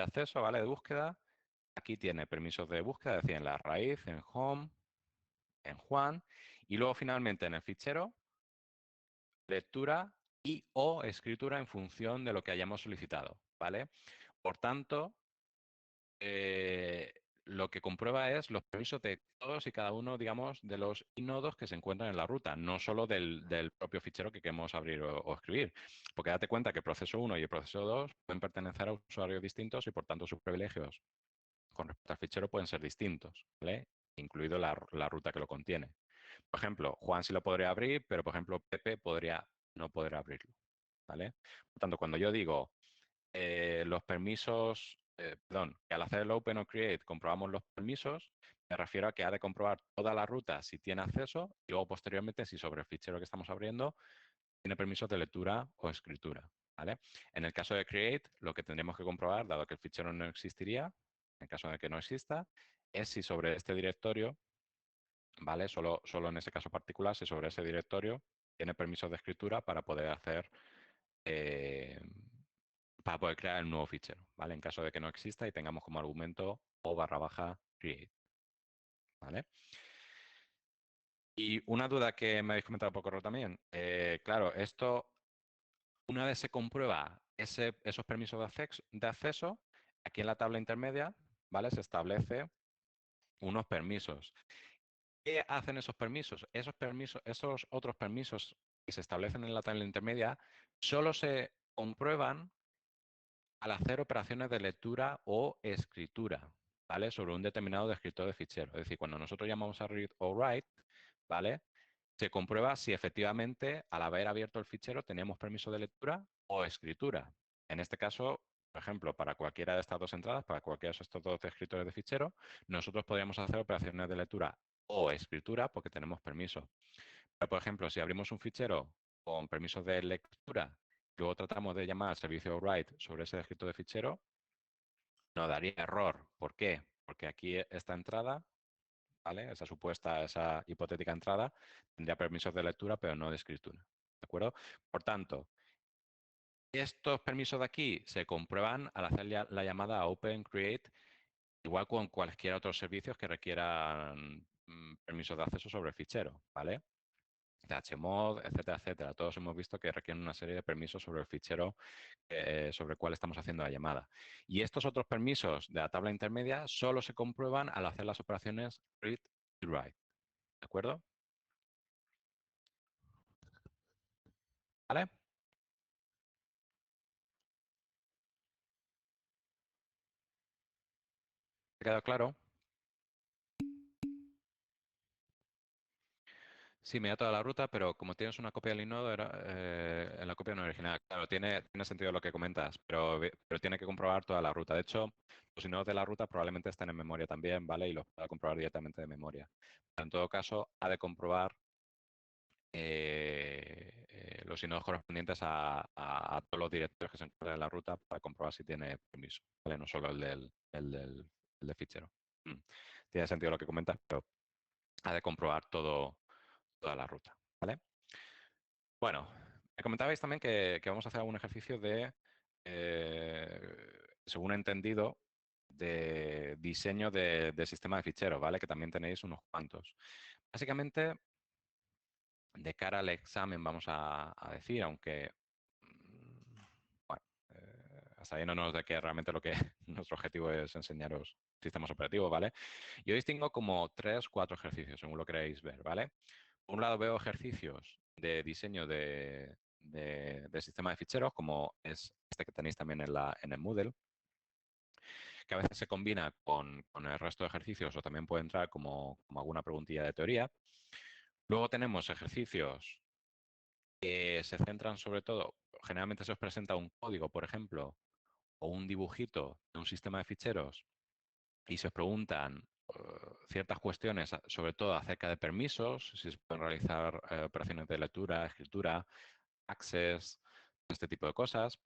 acceso, ¿vale? De búsqueda. Aquí tiene permisos de búsqueda, es decir, en la raíz, en home, en Juan. Y luego finalmente en el fichero, lectura y o escritura en función de lo que hayamos solicitado, ¿vale? Por tanto, lo que comprueba es los permisos de todos y cada uno, digamos, de los nodos que se encuentran en la ruta, no solo del propio fichero que queremos abrir o escribir. Porque date cuenta que el proceso 1 y el proceso 2 pueden pertenecer a usuarios distintos y, por tanto, sus privilegios con respecto al fichero pueden ser distintos, ¿vale? Incluido la ruta que lo contiene. Por ejemplo, Juan sí lo podría abrir, pero, por ejemplo, Pepe podría no poder abrirlo, ¿vale? Por tanto, cuando yo digo los permisos, perdón, que al hacer el Open o Create comprobamos los permisos, me refiero a que ha de comprobar toda la ruta si tiene acceso y luego posteriormente si sobre el fichero que estamos abriendo tiene permisos de lectura o escritura, ¿vale? En el caso de Create, lo que tendríamos que comprobar, dado que el fichero no existiría, en caso de que no exista, es si sobre este directorio, ¿vale? Solo en ese caso particular, si sobre ese directorio tiene permisos de escritura eh, para poder crear el nuevo fichero, ¿vale? En caso de que no exista y tengamos como argumento o/create, ¿vale? Y una duda que me habéis comentado por correo también. Claro, esto, una vez se comprueba esos permisos de acceso, aquí en la tabla intermedia, ¿vale? Se establece unos permisos. ¿Qué hacen esos permisos? Esos otros permisos que se establecen en la tabla intermedia, solo se comprueban al hacer operaciones de lectura o escritura, ¿vale? Sobre un determinado descriptor de fichero. Es decir, cuando nosotros llamamos a read o write, ¿vale? Se comprueba si efectivamente al haber abierto el fichero teníamos permiso de lectura o escritura. En este caso, por ejemplo, para cualquiera de estas dos entradas, para cualquiera de estos dos descriptores de fichero, nosotros podríamos hacer operaciones de lectura o escritura porque tenemos permiso. Pero, por ejemplo, si abrimos un fichero con permisos de lectura, luego tratamos de llamar al servicio write sobre ese descriptor de fichero, nos daría error. ¿Por qué? Porque aquí esta entrada, ¿vale? Esa hipotética entrada, tendría permisos de lectura, pero no de escritura. ¿De acuerdo? Por tanto, estos permisos de aquí se comprueban al hacer la llamada a Open Create, igual con cualquier otros servicios que requieran permisos de acceso sobre el fichero, ¿vale? Chmod, etcétera, etcétera. Todos hemos visto que requieren una serie de permisos sobre el fichero sobre el cual estamos haciendo la llamada. Y estos otros permisos de la tabla intermedia solo se comprueban al hacer las operaciones read y write. ¿De acuerdo? ¿Vale? ¿Te ha quedado claro? Sí, me da toda la ruta, pero como tienes una copia del inodo, en la copia no original. Claro, tiene sentido lo que comentas, pero tiene que comprobar toda la ruta. De hecho, los inodos de la ruta probablemente estén en memoria también, ¿vale? Y los pueda comprobar directamente de memoria. En todo caso, ha de comprobar los inodos correspondientes a todos los directorios que se encuentran en la ruta para comprobar si tiene permiso, ¿vale? No solo el del fichero. Tiene sentido lo que comentas, pero ha de comprobar toda la ruta, ¿vale? Bueno, me comentabais también que vamos a hacer algún ejercicio según he entendido, de diseño de sistema de ficheros, ¿vale? Que también tenéis unos cuantos. Básicamente, de cara al examen, vamos a decir, aunque, bueno, hasta yéndonos de que realmente lo que nuestro objetivo es enseñaros sistemas operativos, ¿vale? Yo distingo como 3, 4 ejercicios, según lo queréis ver, ¿vale? Por un lado veo ejercicios de diseño de sistema de ficheros, como es este que tenéis también en el Moodle, que a veces se combina con el resto de ejercicios o también puede entrar como alguna preguntilla de teoría. Luego tenemos ejercicios que se centran sobre todo, generalmente se os presenta un código, por ejemplo, o un dibujito de un sistema de ficheros y se os preguntan ciertas cuestiones, sobre todo acerca de permisos, si se pueden realizar operaciones de lectura, escritura, access, este tipo de cosas.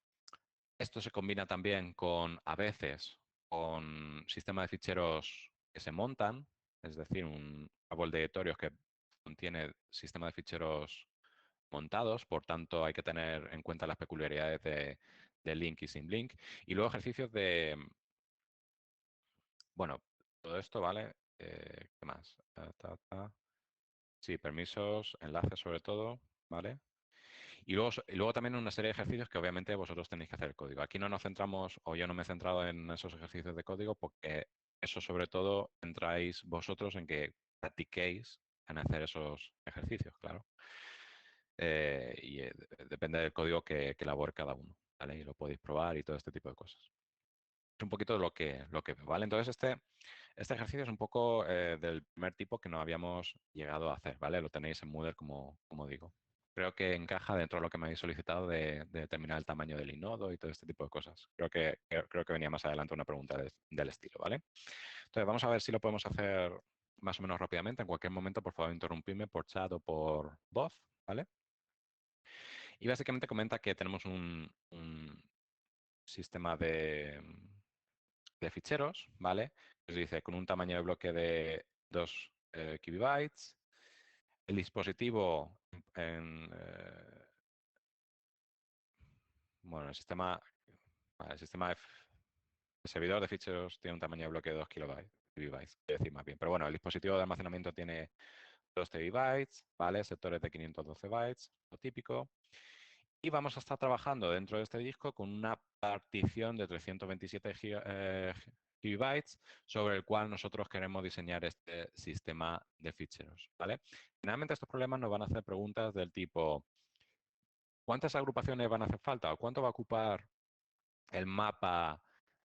Esto se combina también a veces, con sistemas de ficheros que se montan, es decir, un árbol de directorios que contiene sistemas de ficheros montados, por tanto hay que tener en cuenta las peculiaridades de link y sin link. Y luego ejercicios bueno, todo esto, ¿vale? ¿Qué más? Sí, permisos, enlaces sobre todo, ¿vale? Y luego también una serie de ejercicios que obviamente vosotros tenéis que hacer el código. Aquí no nos centramos, o yo no me he centrado en esos ejercicios de código, porque eso sobre todo entráis vosotros en que practiquéis en hacer esos ejercicios, claro. Depende del código que elabore cada uno, ¿vale? Y lo podéis probar y todo este tipo de cosas. Es un poquito lo que ¿vale? Entonces este ejercicio es un poco del primer tipo que no habíamos llegado a hacer, ¿vale? Lo tenéis en Moodle, como digo. Creo que encaja dentro de lo que me habéis solicitado de determinar el tamaño del inodo y todo este tipo de cosas. Creo que venía más adelante una pregunta del estilo, ¿vale? Entonces, vamos a ver si lo podemos hacer más o menos rápidamente. En cualquier momento, por favor, interrumpidme por chat o por voz, ¿vale? Y básicamente comenta que tenemos un sistema de ficheros, ¿vale? Nos dice con un tamaño de bloque de 2 kibibytes. El dispositivo bueno, el servidor de ficheros tiene un tamaño de bloque de 2 kibibytes, quiero decir más bien. Pero bueno, el dispositivo de almacenamiento tiene 2 TB, ¿vale? Sectores de 512 bytes, lo típico. Y vamos a estar trabajando dentro de este disco con una partición de 327 gigabytes sobre el cual nosotros queremos diseñar este sistema de ficheros, ¿vale? Generalmente estos problemas nos van a hacer preguntas del tipo, ¿cuántas agrupaciones van a hacer falta? ¿O cuánto va a ocupar el mapa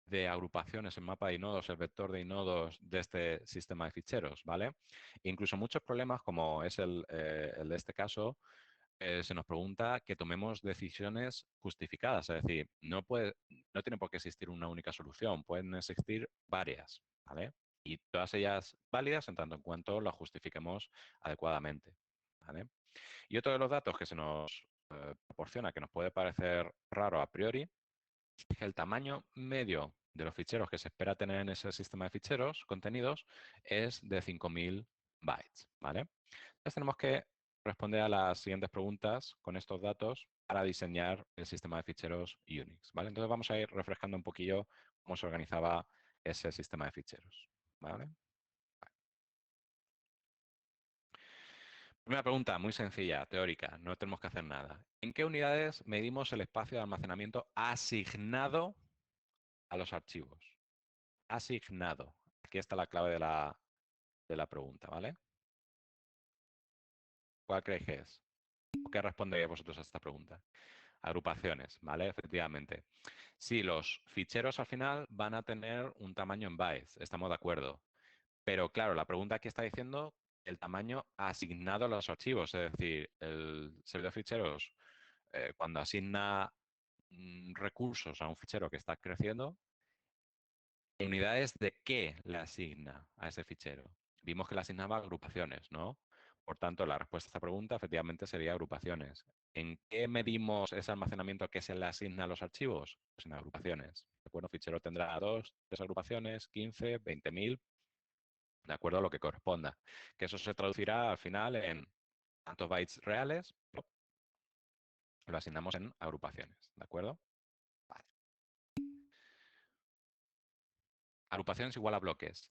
de agrupaciones, el mapa de inodos, el vector de inodos de este sistema de ficheros, ¿vale? Incluso muchos problemas, como es el de este caso, se nos pregunta que tomemos decisiones justificadas, es decir, no tiene por qué existir una única solución, pueden existir varias, ¿vale? Y todas ellas válidas en tanto en cuanto las justifiquemos adecuadamente, ¿vale? Y otro de los datos que se nos proporciona, que nos puede parecer raro a priori, es que el tamaño medio de los ficheros que se espera tener en ese sistema de ficheros contenidos es de 5.000 bytes, ¿vale? Entonces tenemos que responder a las siguientes preguntas con estos datos para diseñar el sistema de ficheros Unix, ¿vale? Entonces vamos a ir refrescando un poquillo cómo se organizaba ese sistema de ficheros, ¿vale? Primera pregunta, muy sencilla, teórica, no tenemos que hacer nada. ¿En qué unidades medimos el espacio de almacenamiento asignado a los archivos? Asignado. Aquí está la clave de la pregunta, ¿vale? ¿Cuál creéis que es? ¿Qué responderíais vosotros a esta pregunta? Agrupaciones, ¿vale? Efectivamente. Sí, los ficheros al final van a tener un tamaño en bytes, estamos de acuerdo. Pero claro, la pregunta aquí está diciendo el tamaño asignado a los archivos, es decir, el servidor de ficheros, cuando asigna recursos a un fichero que está creciendo, ¿unidades de qué le asigna a ese fichero? Vimos que le asignaba agrupaciones, ¿no? Por tanto, la respuesta a esta pregunta efectivamente sería agrupaciones. ¿En qué medimos ese almacenamiento que se le asigna a los archivos? Pues en agrupaciones. ¿De acuerdo? Fichero tendrá 2, 3 agrupaciones, 15, 20.000, de acuerdo a lo que corresponda. Que eso se traducirá al final en tantos bytes reales, pero lo asignamos en agrupaciones, ¿de acuerdo? Vale. Agrupaciones igual a bloques.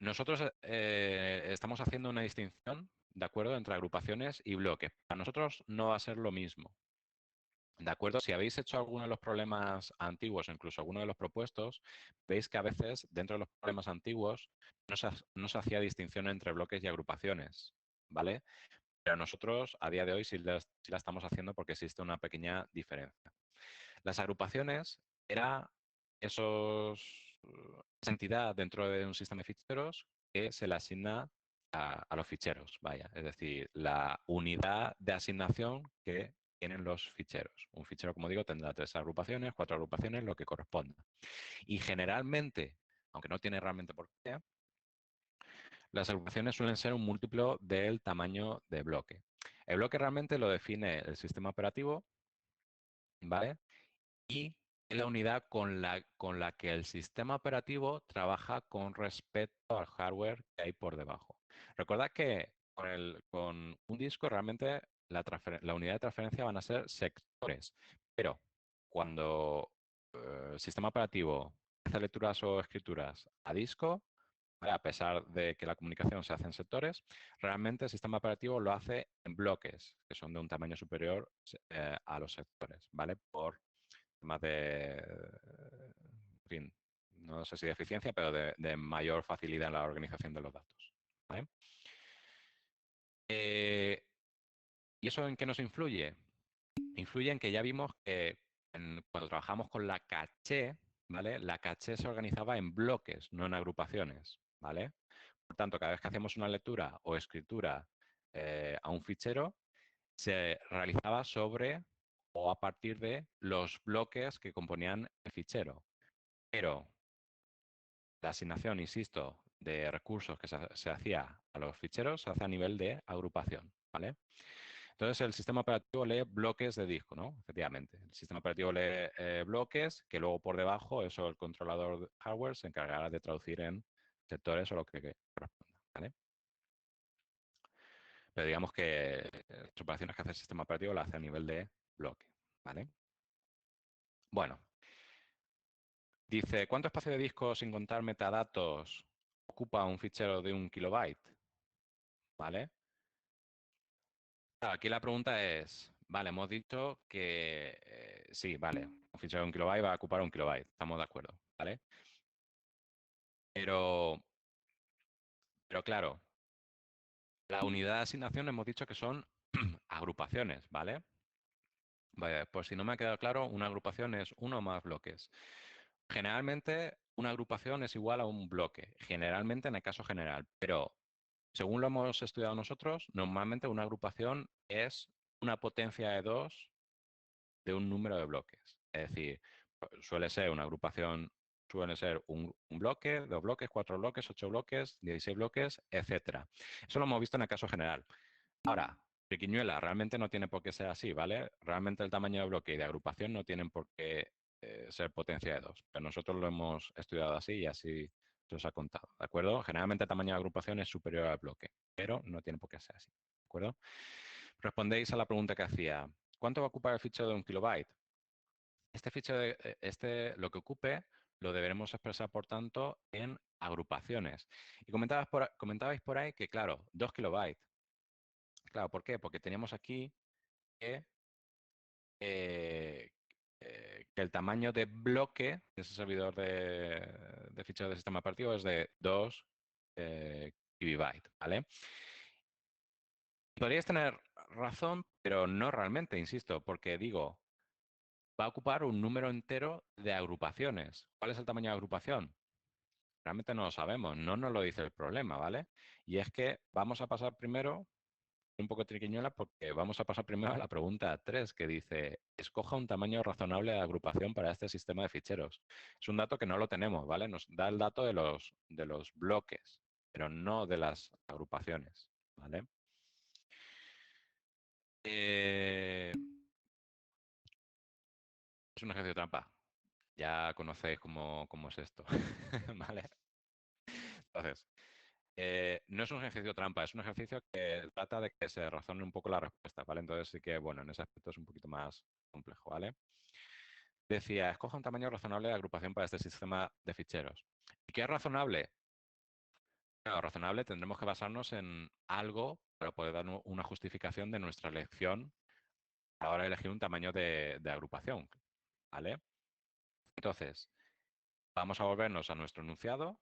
Nosotros estamos haciendo una distinción, ¿de acuerdo?, entre agrupaciones y bloques. Para nosotros no va a ser lo mismo. ¿De acuerdo? Si habéis hecho alguno de los problemas antiguos o incluso alguno de los propuestos, veis que a veces dentro de los problemas antiguos no se hacía distinción entre bloques y agrupaciones, ¿vale? Pero nosotros a día de hoy sí la estamos haciendo porque existe una pequeña diferencia. Las agrupaciones era esa entidad dentro de un sistema de ficheros que se le asigna a los ficheros, vaya. Es decir, la unidad de asignación que tienen los ficheros. Un fichero, como digo, tendrá 3 agrupaciones, 4 agrupaciones, lo que corresponda. Y generalmente, aunque no tiene realmente por qué, las agrupaciones suelen ser un múltiplo del tamaño de bloque. El bloque realmente lo define el sistema operativo, ¿vale? Y es la unidad con la que el sistema operativo trabaja con respecto al hardware que hay por debajo. Recordad que con un disco realmente la unidad de transferencia van a ser sectores, pero cuando el sistema operativo hace lecturas o escrituras a disco, ¿vale? A pesar de que la comunicación se hace en sectores, realmente el sistema operativo lo hace en bloques, que son de un tamaño superior a los sectores, ¿vale? Por temas en fin, no sé si de eficiencia, pero de mayor facilidad en la organización de los datos, ¿vale? ¿Y eso en qué nos influye? Influye en que ya vimos que cuando trabajamos con la caché, ¿vale? La caché se organizaba en bloques, no en agrupaciones, ¿vale? Por tanto, cada vez que hacíamos una lectura o escritura a un fichero, se realizaba sobre o a partir de los bloques que componían el fichero. Pero la asignación, insisto, de recursos que se hacía a los ficheros se hace a nivel de agrupación, ¿vale? Entonces, el sistema operativo lee bloques de disco, ¿no? Efectivamente. El sistema operativo lee bloques que luego por debajo, eso el controlador de hardware se encargará de traducir en sectores o lo que corresponda, ¿vale? Pero digamos que las operaciones que hace el sistema operativo las hace a nivel de bloque, ¿vale? Bueno, dice, ¿cuánto espacio de disco sin contar metadatos ocupa un fichero de 1 kilobyte? ¿Vale? Claro, aquí la pregunta es, vale, hemos dicho que sí, vale, un fichero de 1 kilobyte va a ocupar 1 kilobyte, estamos de acuerdo, ¿vale? Pero, pero claro, la unidad de asignación hemos dicho que son agrupaciones, ¿vale? Vale, por si no me ha quedado claro, una agrupación es uno o más bloques. Generalmente, una agrupación es igual a un bloque, generalmente en el caso general, pero según lo hemos estudiado nosotros, normalmente una agrupación es una potencia de 2 de un número de bloques. Es decir, suele ser una agrupación, suele ser un bloque, 2 bloques, 4 bloques, 8 bloques, 16 bloques, etcétera. Eso lo hemos visto en el caso general. Ahora, triquiñuela, realmente no tiene por qué ser así, ¿vale? Realmente el tamaño de bloque y de agrupación no tienen por qué ser potencia de 2, pero nosotros lo hemos estudiado así y así se os ha contado, ¿de acuerdo? Generalmente el tamaño de agrupación es superior al bloque, pero no tiene por qué ser así, ¿de acuerdo? Respondéis a la pregunta que hacía, ¿cuánto va a ocupar el fichero de 1 kilobyte? Este fichero, lo que ocupe, lo deberemos expresar, por tanto, en agrupaciones. Y comentabais por ahí que, claro, 2 kilobytes. Claro, ¿por qué? Porque teníamos aquí que, eh, que el tamaño de bloque de ese servidor de fichero de sistema operativo es de 2 kilobytes, ¿vale? Podríais tener razón, pero no realmente, insisto, porque digo, va a ocupar un número entero de agrupaciones. ¿Cuál es el tamaño de agrupación? Realmente no lo sabemos, no nos lo dice el problema, ¿vale? Y es que vamos a pasar primero, un poco triquiñuela, porque vamos a pasar primero a la pregunta 3, que dice, escoja un tamaño razonable de agrupación para este sistema de ficheros. Es un dato que no lo tenemos, ¿vale? Nos da el dato de los bloques, pero no de las agrupaciones, ¿vale? Es un ejercicio trampa. Ya conocéis cómo es esto, ¿vale? Entonces, no es un ejercicio trampa, es un ejercicio que trata de que se razone un poco la respuesta, ¿vale? Entonces sí que, bueno, en ese aspecto es un poquito más complejo, ¿vale? Decía, escoja un tamaño razonable de agrupación para este sistema de ficheros. ¿Y qué es razonable? Claro, razonable tendremos que basarnos en algo para poder dar una justificación de nuestra elección a la hora de elegir un tamaño de agrupación, ¿vale? Entonces, vamos a volvernos a nuestro enunciado.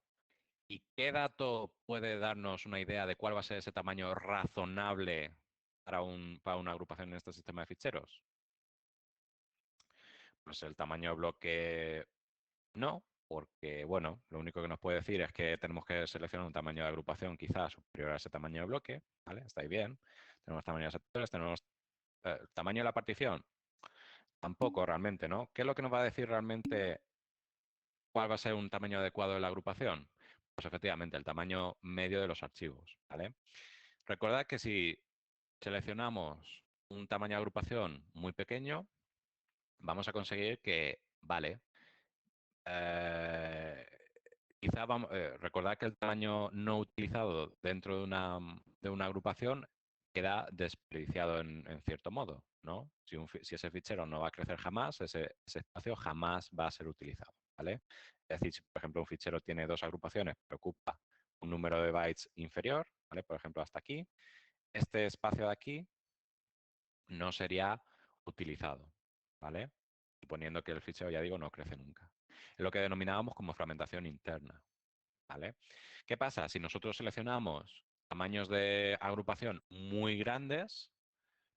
¿Y qué dato puede darnos una idea de cuál va a ser ese tamaño razonable para una agrupación en este sistema de ficheros? Pues el tamaño de bloque no, porque, bueno, lo único que nos puede decir es que tenemos que seleccionar un tamaño de agrupación quizás superior a ese tamaño de bloque, ¿vale? Está ahí bien. Tenemos tamaño de sectores, tenemos tamaño de la partición. Tampoco realmente, ¿no? ¿Qué es lo que nos va a decir realmente cuál va a ser un tamaño adecuado de la agrupación? Pues efectivamente, el tamaño medio de los archivos, ¿vale? Recordad que si seleccionamos un tamaño de agrupación muy pequeño, vamos a conseguir que, vale, eh, quizá vamos, recordad que el tamaño no utilizado dentro de una agrupación queda desperdiciado en cierto modo, ¿no? Si ese fichero no va a crecer jamás, ese espacio jamás va a ser utilizado, ¿vale? Es decir, si por ejemplo un fichero tiene dos agrupaciones, pero ocupa un número de bytes inferior, ¿vale? Por ejemplo, hasta aquí, este espacio de aquí no sería utilizado, ¿vale? Suponiendo que el fichero, ya digo, no crece nunca. Es lo que denominábamos como fragmentación interna, ¿vale? ¿Qué pasa? Si nosotros seleccionamos tamaños de agrupación muy grandes,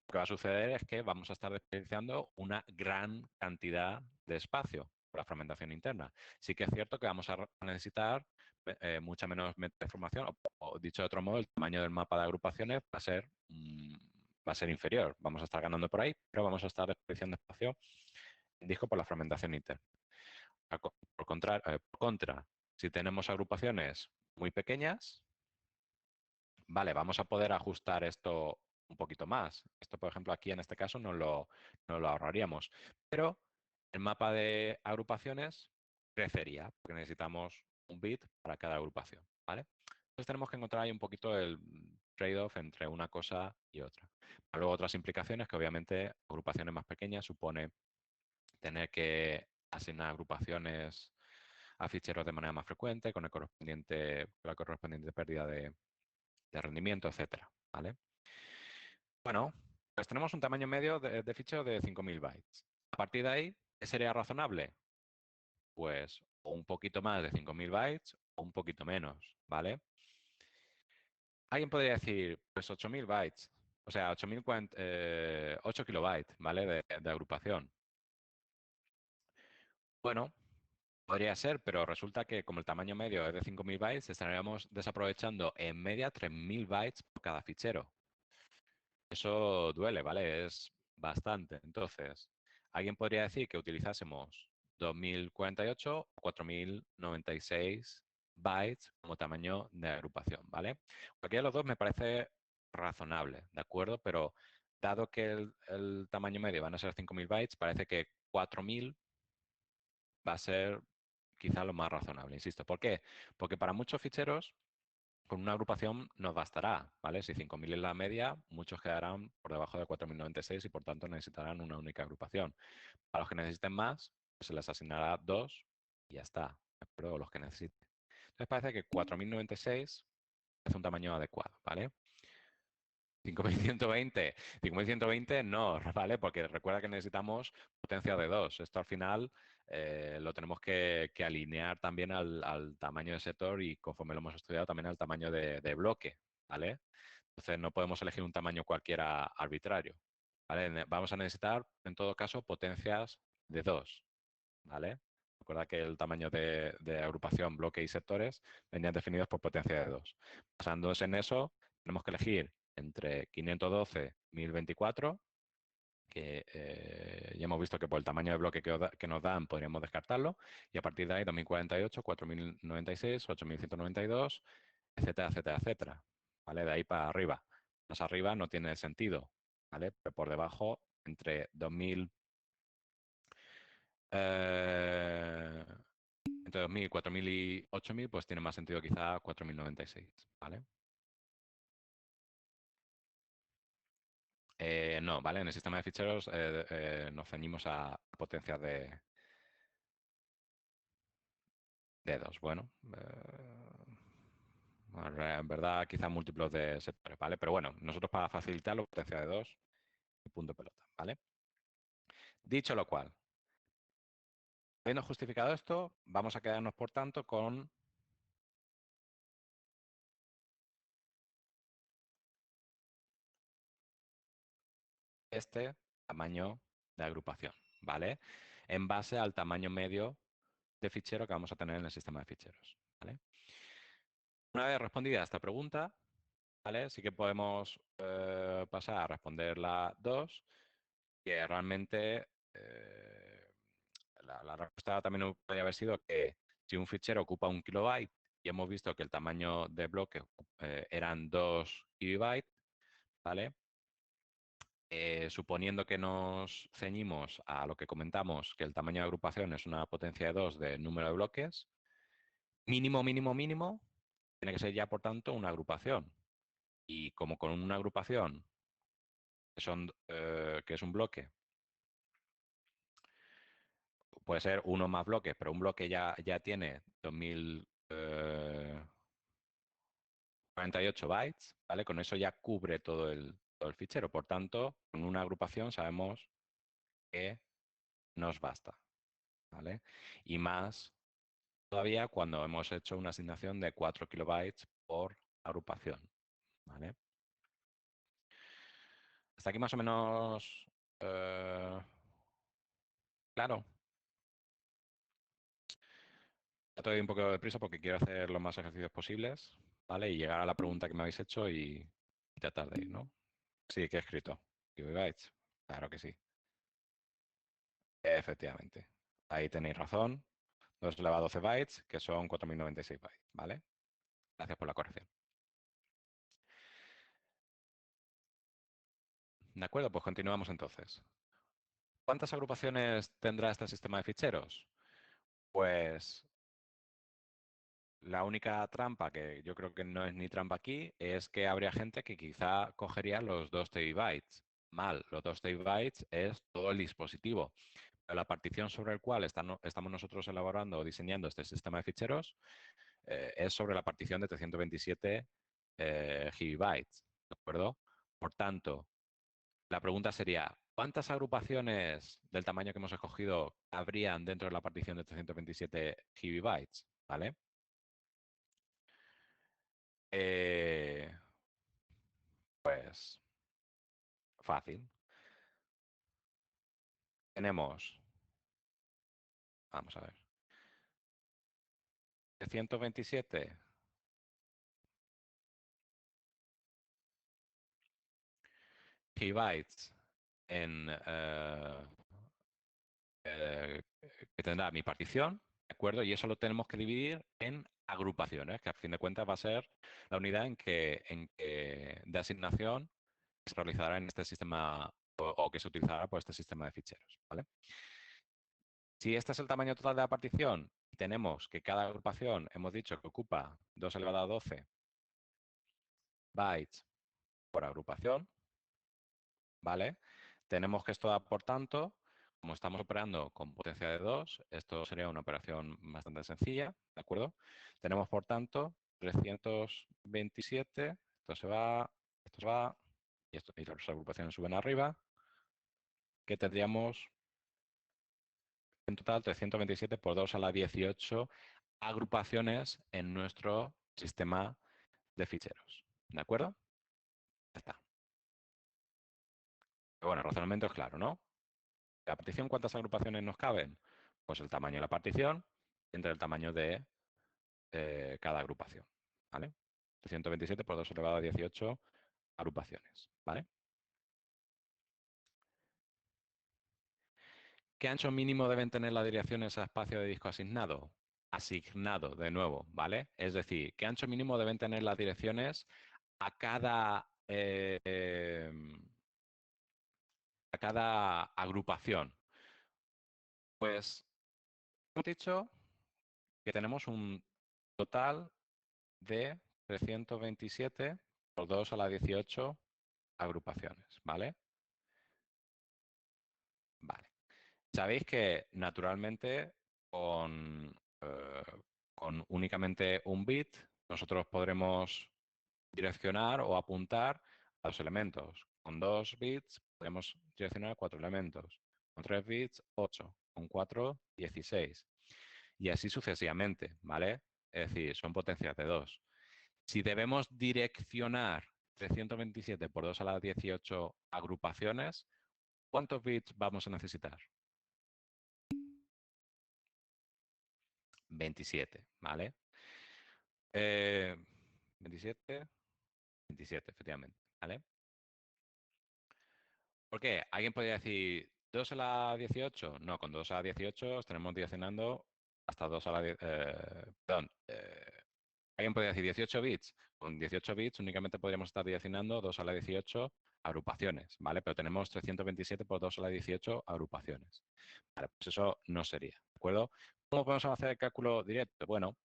lo que va a suceder es que vamos a estar desperdiciando una gran cantidad de espacio por la fragmentación interna. Sí que es cierto que vamos a necesitar mucha menos información, o dicho de otro modo, el tamaño del mapa de agrupaciones va a ser inferior. Vamos a estar ganando por ahí, pero vamos a estar desperdiciando espacio en disco por la fragmentación interna. Por contra, si tenemos agrupaciones muy pequeñas, vale, vamos a poder ajustar esto un poquito más. Esto, por ejemplo, aquí en este caso no lo ahorraríamos. Pero el mapa de agrupaciones crecería, porque necesitamos un bit para cada agrupación, ¿vale? Entonces tenemos que encontrar ahí un poquito el trade-off entre una cosa y otra. Luego otras implicaciones que obviamente agrupaciones más pequeñas supone tener que asignar agrupaciones a ficheros de manera más frecuente, con la correspondiente pérdida de rendimiento, etcétera, ¿vale? Bueno, pues tenemos un tamaño medio de fichero de 5.000 bytes. A partir de ahí, ¿qué sería razonable? Pues o un poquito más de 5.000 bytes o un poquito menos, ¿vale? Alguien podría decir, pues 8.000 bytes, o sea, 8 kilobytes, ¿vale? De agrupación. Bueno, podría ser, pero resulta que como el tamaño medio es de 5.000 bytes, estaríamos desaprovechando en media 3.000 bytes por cada fichero. Eso duele, ¿vale? Es bastante. Entonces, alguien podría decir que utilizásemos 2048 o 4096 bytes como tamaño de agrupación, ¿vale? Cualquiera de los dos me parece razonable, ¿de acuerdo? Pero dado que el tamaño medio van a ser 5.000 bytes, parece que 4.000 va a ser quizá lo más razonable, insisto. ¿Por qué? Porque para muchos ficheros con una agrupación nos bastará, ¿vale? Si 5.000 es la media, muchos quedarán por debajo de 4.096 y por tanto necesitarán una única agrupación. Para los que necesiten más, pues se les asignará dos y ya está, ¿de acuerdo? O los que necesiten. Entonces parece que 4.096 es un tamaño adecuado, ¿vale? 5.120, 5.120 no, ¿vale? Porque recuerda que necesitamos potencia de 2. Esto al final lo tenemos que alinear también al tamaño de sector y conforme lo hemos estudiado también al tamaño de bloque, ¿vale? Entonces no podemos elegir un tamaño cualquiera arbitrario, ¿vale? Vamos a necesitar, en todo caso, potencias de 2, ¿vale? Recuerda que el tamaño de agrupación, bloque y sectores venían definidos por potencia de 2. Basándose en eso, tenemos que elegir entre 512 y 1024, que ya hemos visto que por el tamaño de bloque que nos dan podríamos descartarlo, y a partir de ahí 2048, 4096, 8192, etcétera, etcétera, etcétera. ¿Vale? De ahí para arriba. Más arriba no tiene sentido, ¿vale? Pero por debajo, entre 2000, entre 2000, 4000 y 8000, pues tiene más sentido quizá 4096, ¿vale? No, ¿vale? En el sistema de ficheros nos ceñimos a potencias de 2. Bueno, en verdad quizá múltiplos de sectores, ¿vale? Pero bueno, nosotros para facilitarlo, potencia de 2 y punto pelota, ¿vale? Dicho lo cual, habiendo justificado esto, vamos a quedarnos, por tanto, con este tamaño de agrupación, ¿vale? En base al tamaño medio de fichero que vamos a tener en el sistema de ficheros, ¿vale? Una vez respondida esta pregunta, ¿vale? Sí que podemos pasar a responder la 2, que realmente la respuesta también podría haber sido que si un fichero ocupa 1 kilobyte y hemos visto que el tamaño de bloque eran 2 kilobytes, ¿vale? Suponiendo que nos ceñimos a lo que comentamos, que el tamaño de agrupación es una potencia de 2 de número de bloques, mínimo, mínimo, mínimo, tiene que ser ya, por tanto, una agrupación. Y como con una agrupación que es un bloque, puede ser uno más bloques, pero un bloque ya tiene 2048 bytes, ¿vale? Con eso ya cubre todo el fichero. Por tanto, con una agrupación sabemos que nos basta, ¿vale? Y más todavía cuando hemos hecho una asignación de 4 kilobytes por agrupación, ¿vale? Hasta aquí más o menos claro. Estoy un poco deprisa porque quiero hacer los más ejercicios posibles, ¿vale? Y llegar a la pregunta que me habéis hecho y tratar de ir, ¿no? Sí, que he escrito. Gigabytes. Claro que sí. Efectivamente. Ahí tenéis razón. 2 elevado a 12 bytes, que son 4096 bytes, ¿vale? Gracias por la corrección. De acuerdo, pues continuamos entonces. ¿Cuántas agrupaciones tendrá este sistema de ficheros? Pues la única trampa, que yo creo que no es ni trampa aquí, es que habría gente que quizá cogería los 2 terabytes. Mal, los 2 terabytes es todo el dispositivo. Pero la partición sobre el cual estamos nosotros elaborando o diseñando este sistema de ficheros es sobre la partición de 327 gigabytes, ¿de acuerdo? Por tanto, la pregunta sería, ¿cuántas agrupaciones del tamaño que hemos escogido habrían dentro de la partición de 327 gigabytes? ¿Vale? Eh, pues fácil. Tenemos, vamos a ver, 327 gigabytes en, que tendrá mi partición, ¿de acuerdo? Y eso lo tenemos que dividir en agrupaciones, que a fin de cuentas va a ser la unidad de asignación que se realizará en este sistema o que se utilizará por este sistema de ficheros, ¿vale? Si este es el tamaño total de la partición y tenemos que cada agrupación, hemos dicho que ocupa 2 elevado a 12 bytes por agrupación, ¿vale? Tenemos que esto da, por tanto, como estamos operando con potencia de 2, esto sería una operación bastante sencilla, ¿de acuerdo? Tenemos, por tanto, 327, esto se va, y las agrupaciones suben arriba, que tendríamos en total 327 por 2 a la 18 agrupaciones en nuestro sistema de ficheros, ¿de acuerdo? Ya está. Pero bueno, el razonamiento es claro, ¿no? La partición, ¿cuántas agrupaciones nos caben? Pues el tamaño de la partición entre el tamaño de cada agrupación, ¿vale? 327 por 2 elevado a 18 agrupaciones, ¿vale? ¿Qué ancho mínimo deben tener las direcciones a espacio de disco asignado? Asignado, de nuevo, ¿vale? Es decir, ¿qué ancho mínimo deben tener las direcciones a cada agrupación? Pues hemos dicho que tenemos un total de 327 por 2 a la 18 agrupaciones, ¿vale? Vale. Sabéis que naturalmente eh, con únicamente un bit nosotros podremos direccionar o apuntar a los elementos. Con 2 bits podemos direccionar a 4 elementos. Con 3 bits, 8. Con 4, 16. Y así sucesivamente, ¿vale? Es decir, son potencias de 2. Si debemos direccionar 327 por 2 a la 18 agrupaciones, ¿cuántos bits vamos a necesitar? 27, ¿vale? 27, 27, efectivamente, ¿vale? ¿Por qué? ¿Alguien podría decir 2 a la 18? No, con 2 a la 18 estaremos direccionando hasta 2 a la 10, perdón, alguien podría decir 18 bits. Con 18 bits únicamente podríamos estar direccionando 2 a la 18 agrupaciones, ¿vale? Pero tenemos 327 por 2 a la 18 agrupaciones. Vale, pues eso no sería, ¿de acuerdo? ¿Cómo podemos hacer el cálculo directo? Bueno,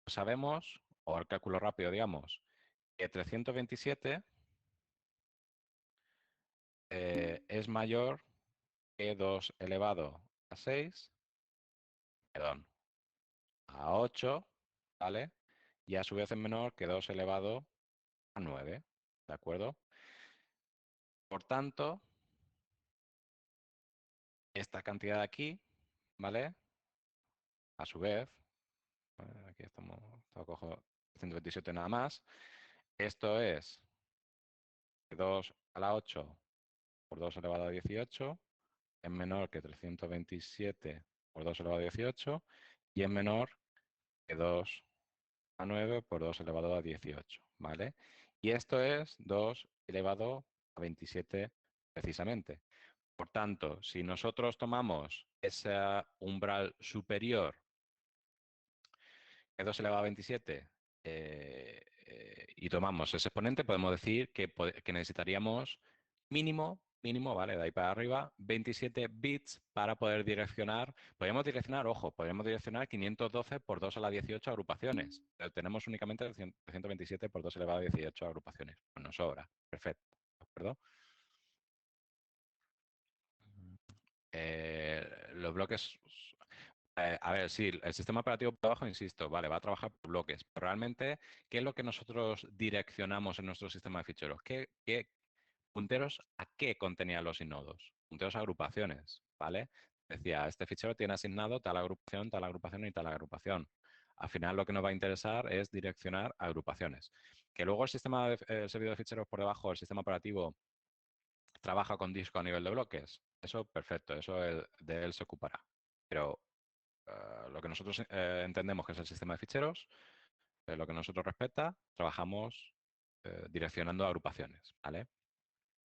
pues sabemos, o el cálculo rápido, digamos, que 327 es mayor que 2 elevado a 6, perdón, a 8, ¿vale? Y a su vez es menor que 2 elevado a 9, ¿de acuerdo? Por tanto, esta cantidad de aquí, ¿vale? A su vez, aquí estamos, cojo 127 nada más. Esto es 2 a la 8 por 2 elevado a 18, es menor que 327 por 2 elevado a 18 y es menor que 2 a 9 por 2 elevado a 18, ¿vale? Y esto es 2 elevado a 27 precisamente. Por tanto, si nosotros tomamos ese umbral superior que 2 elevado a 27 y tomamos ese exponente, podemos decir que necesitaríamos mínimo, ¿vale? De ahí para arriba, 27 bits para poder direccionar. Podríamos direccionar, ojo, podríamos direccionar 512 por 2 a la 18 agrupaciones. Pero tenemos únicamente 127 por 2 elevado a 18 agrupaciones. Pues nos sobra. Perfecto. ¿De acuerdo? Los bloques. A ver, sí, el sistema operativo por abajo, insisto, vale, va a trabajar por bloques. Pero realmente, ¿qué es lo que nosotros direccionamos en nuestro sistema de ficheros? ¿Qué punteros a qué contenían los inodos? Punteros a agrupaciones, ¿vale? Decía, este fichero tiene asignado tal agrupación y tal agrupación. Al final lo que nos va a interesar es direccionar agrupaciones. Que luego el sistema el servidor de ficheros por debajo, el sistema operativo, trabaja con disco a nivel de bloques. Eso, perfecto, eso de él se ocupará. Pero lo que nosotros entendemos que es el sistema de ficheros, lo que nosotros respeta, trabajamos direccionando agrupaciones, ¿vale?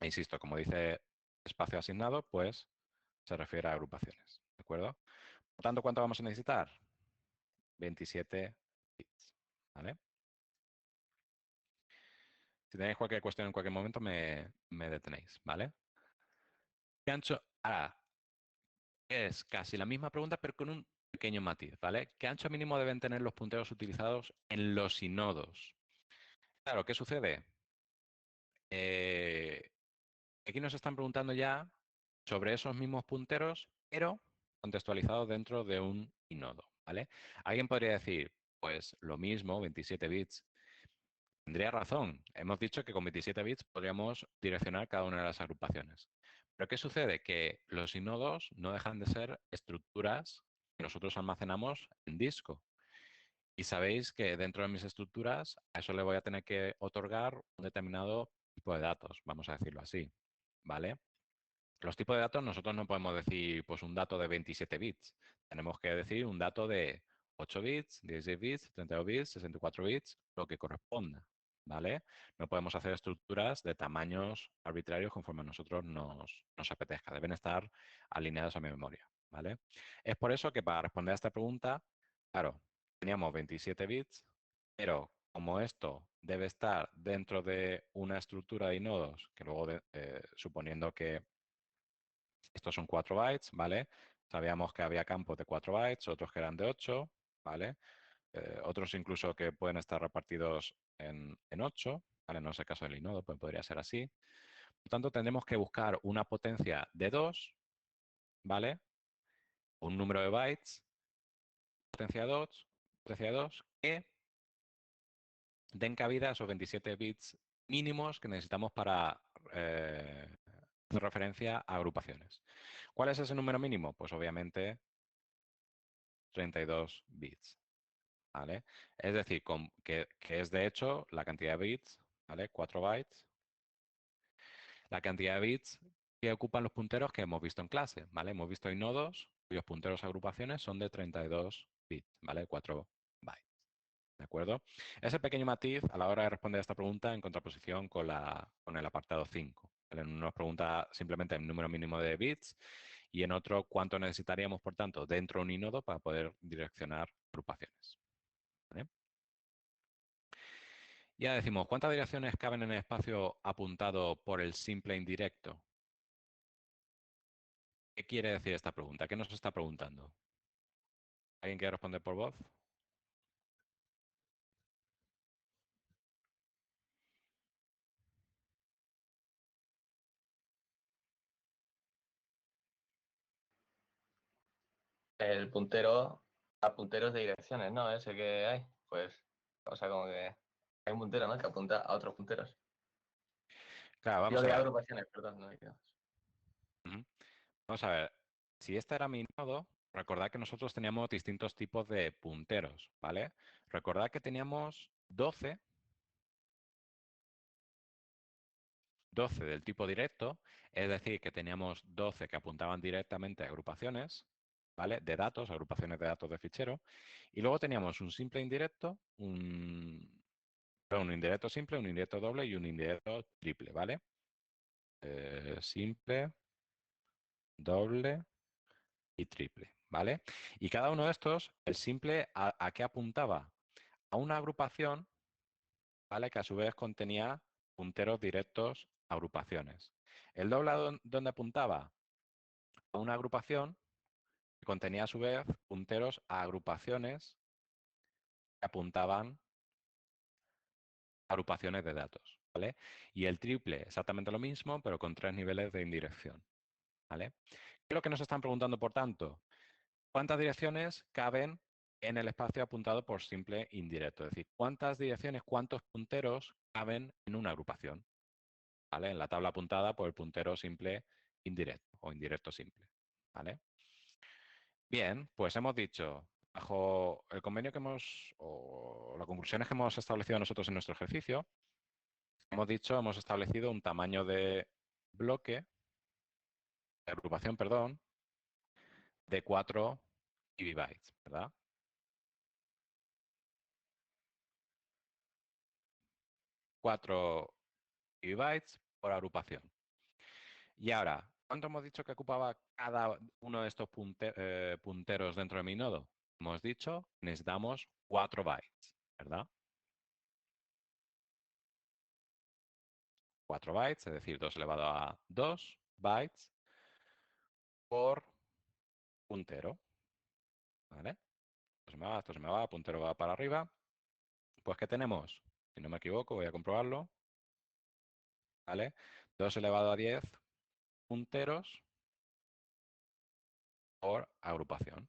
E insisto, como dice espacio asignado, pues se refiere a agrupaciones, ¿de acuerdo? Por tanto, ¿cuánto vamos a necesitar? 27 bits, ¿vale? Si tenéis cualquier cuestión en cualquier momento, me detenéis, ¿vale? ¿Qué ancho? Ahora, es casi la misma pregunta, pero con un pequeño matiz, ¿vale? ¿Qué ancho mínimo deben tener los punteros utilizados en los sinodos? Claro, ¿qué sucede? Eh, Aquí nos están preguntando ya sobre esos mismos punteros, pero contextualizados dentro de un inodo, ¿vale? Alguien podría decir, pues lo mismo, 27 bits. Tendría razón. Hemos dicho que con 27 bits podríamos direccionar cada una de las agrupaciones. Pero ¿qué sucede? Que los inodos no dejan de ser estructuras que nosotros almacenamos en disco. Y sabéis que dentro de mis estructuras a eso le voy a tener que otorgar un determinado tipo de datos, vamos a decirlo así, ¿vale? Los tipos de datos nosotros no podemos decir pues un dato de 27 bits. Tenemos que decir un dato de 8 bits, 16 bits, 32 bits, 64 bits, lo que corresponda, ¿vale? No podemos hacer estructuras de tamaños arbitrarios conforme a nosotros nos apetezca. Deben estar alineados a mi memoria, ¿vale? Es por eso que para responder a esta pregunta, claro, teníamos 27 bits, pero como esto debe estar dentro de una estructura de nodos, que luego, suponiendo que estos son 4 bytes, ¿vale? Sabíamos que había campos de 4 bytes, otros que eran de 8, ¿vale? Otros incluso que pueden estar repartidos en 8, ¿vale? No es el caso del inodo, pues podría ser así. Por tanto, tendremos que buscar una potencia de 2, ¿vale? Un número de bytes, potencia 2, que den cabida a esos 27 bits mínimos que necesitamos para hacer referencia a agrupaciones. ¿Cuál es ese número mínimo? Pues obviamente 32 bits, ¿vale? Es decir, que es de hecho la cantidad de bits, ¿vale? 4 bytes, la cantidad de bits que ocupan los punteros que hemos visto en clase, ¿vale? Hemos visto hay nodos cuyos punteros a agrupaciones son de 32 bits, ¿vale? 4 bytes, ¿de acuerdo? Ese pequeño matiz a la hora de responder a esta pregunta en contraposición con el apartado 5. ¿Vale? En uno nos pregunta simplemente el número mínimo de bits y en otro cuánto necesitaríamos, por tanto, dentro de un inodo para poder direccionar agrupaciones, ¿vale? Ya decimos, ¿cuántas direcciones caben en el espacio apuntado por el simple indirecto? ¿Qué quiere decir esta pregunta? ¿Qué nos está preguntando? ¿Alguien quiere responder por voz? el puntero a punteros de direcciones, ¿no? Ese que hay, pues, o sea, como que hay un puntero, ¿no? Que apunta a otros punteros. Claro, Digo, vamos a de ver. agrupaciones, perdón, no digamos. Ujú. Vamos a ver. Si este era mi nodo, recordad que nosotros teníamos distintos tipos de punteros, ¿vale? Recordad que teníamos 12 del tipo directo, es decir, que teníamos 12 que apuntaban directamente a agrupaciones, ¿vale? De datos, agrupaciones de datos de fichero. Y luego teníamos un simple indirecto, un indirecto simple, un indirecto doble y un indirecto triple, ¿vale? Simple, doble y triple, ¿vale? Y cada uno de estos, el simple, ¿a qué apuntaba? A una agrupación, ¿vale? Que a su vez contenía punteros directos a agrupaciones. El doble, ¿dónde apuntaba? A una agrupación que contenía a su vez punteros a agrupaciones que apuntaban a agrupaciones de datos, ¿vale? Y el triple, exactamente lo mismo, pero con 3 niveles de indirección, ¿vale? ¿Qué es lo que nos están preguntando, por tanto? ¿Cuántas direcciones caben en el espacio apuntado por simple indirecto? Es decir, ¿cuántas direcciones, cuántos punteros caben en una agrupación? ¿Vale? En la tabla apuntada por el puntero simple indirecto o indirecto simple, ¿vale? Bien, pues hemos dicho, bajo el convenio que o las conclusiones que hemos establecido nosotros en nuestro ejercicio, hemos establecido un tamaño de bloque, de agrupación, perdón, de 4 kibibytes, ¿verdad? 4 kibibytes por agrupación. Y ahora, ¿cuánto hemos dicho que ocupaba cada uno de estos punteros dentro de mi nodo? Hemos dicho, necesitamos 4 bytes, ¿verdad? 4 bytes, es decir, 2 elevado a 2 bytes por puntero, ¿vale? Esto se me va, puntero va para arriba. Pues, ¿qué tenemos? Si no me equivoco, voy a comprobarlo, ¿vale? 2 elevado a 10 punteros por agrupación.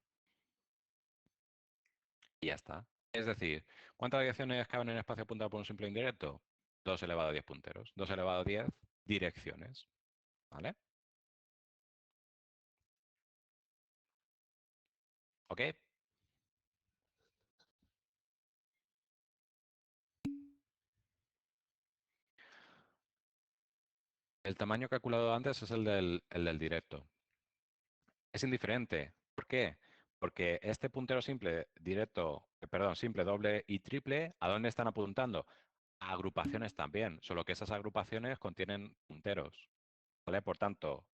Y ya está. Es decir, ¿cuántas direcciones caben en el espacio apuntado por un simple indirecto? 2 elevado a 10 punteros. 2 elevado a 10 direcciones, ¿vale? ¿Ok? El tamaño calculado antes es el del directo. Es indiferente. ¿Por qué? Porque este puntero simple, directo, perdón, simple, doble y triple, ¿a dónde están apuntando? A agrupaciones también, solo que esas agrupaciones contienen punteros, ¿vale? Por tanto,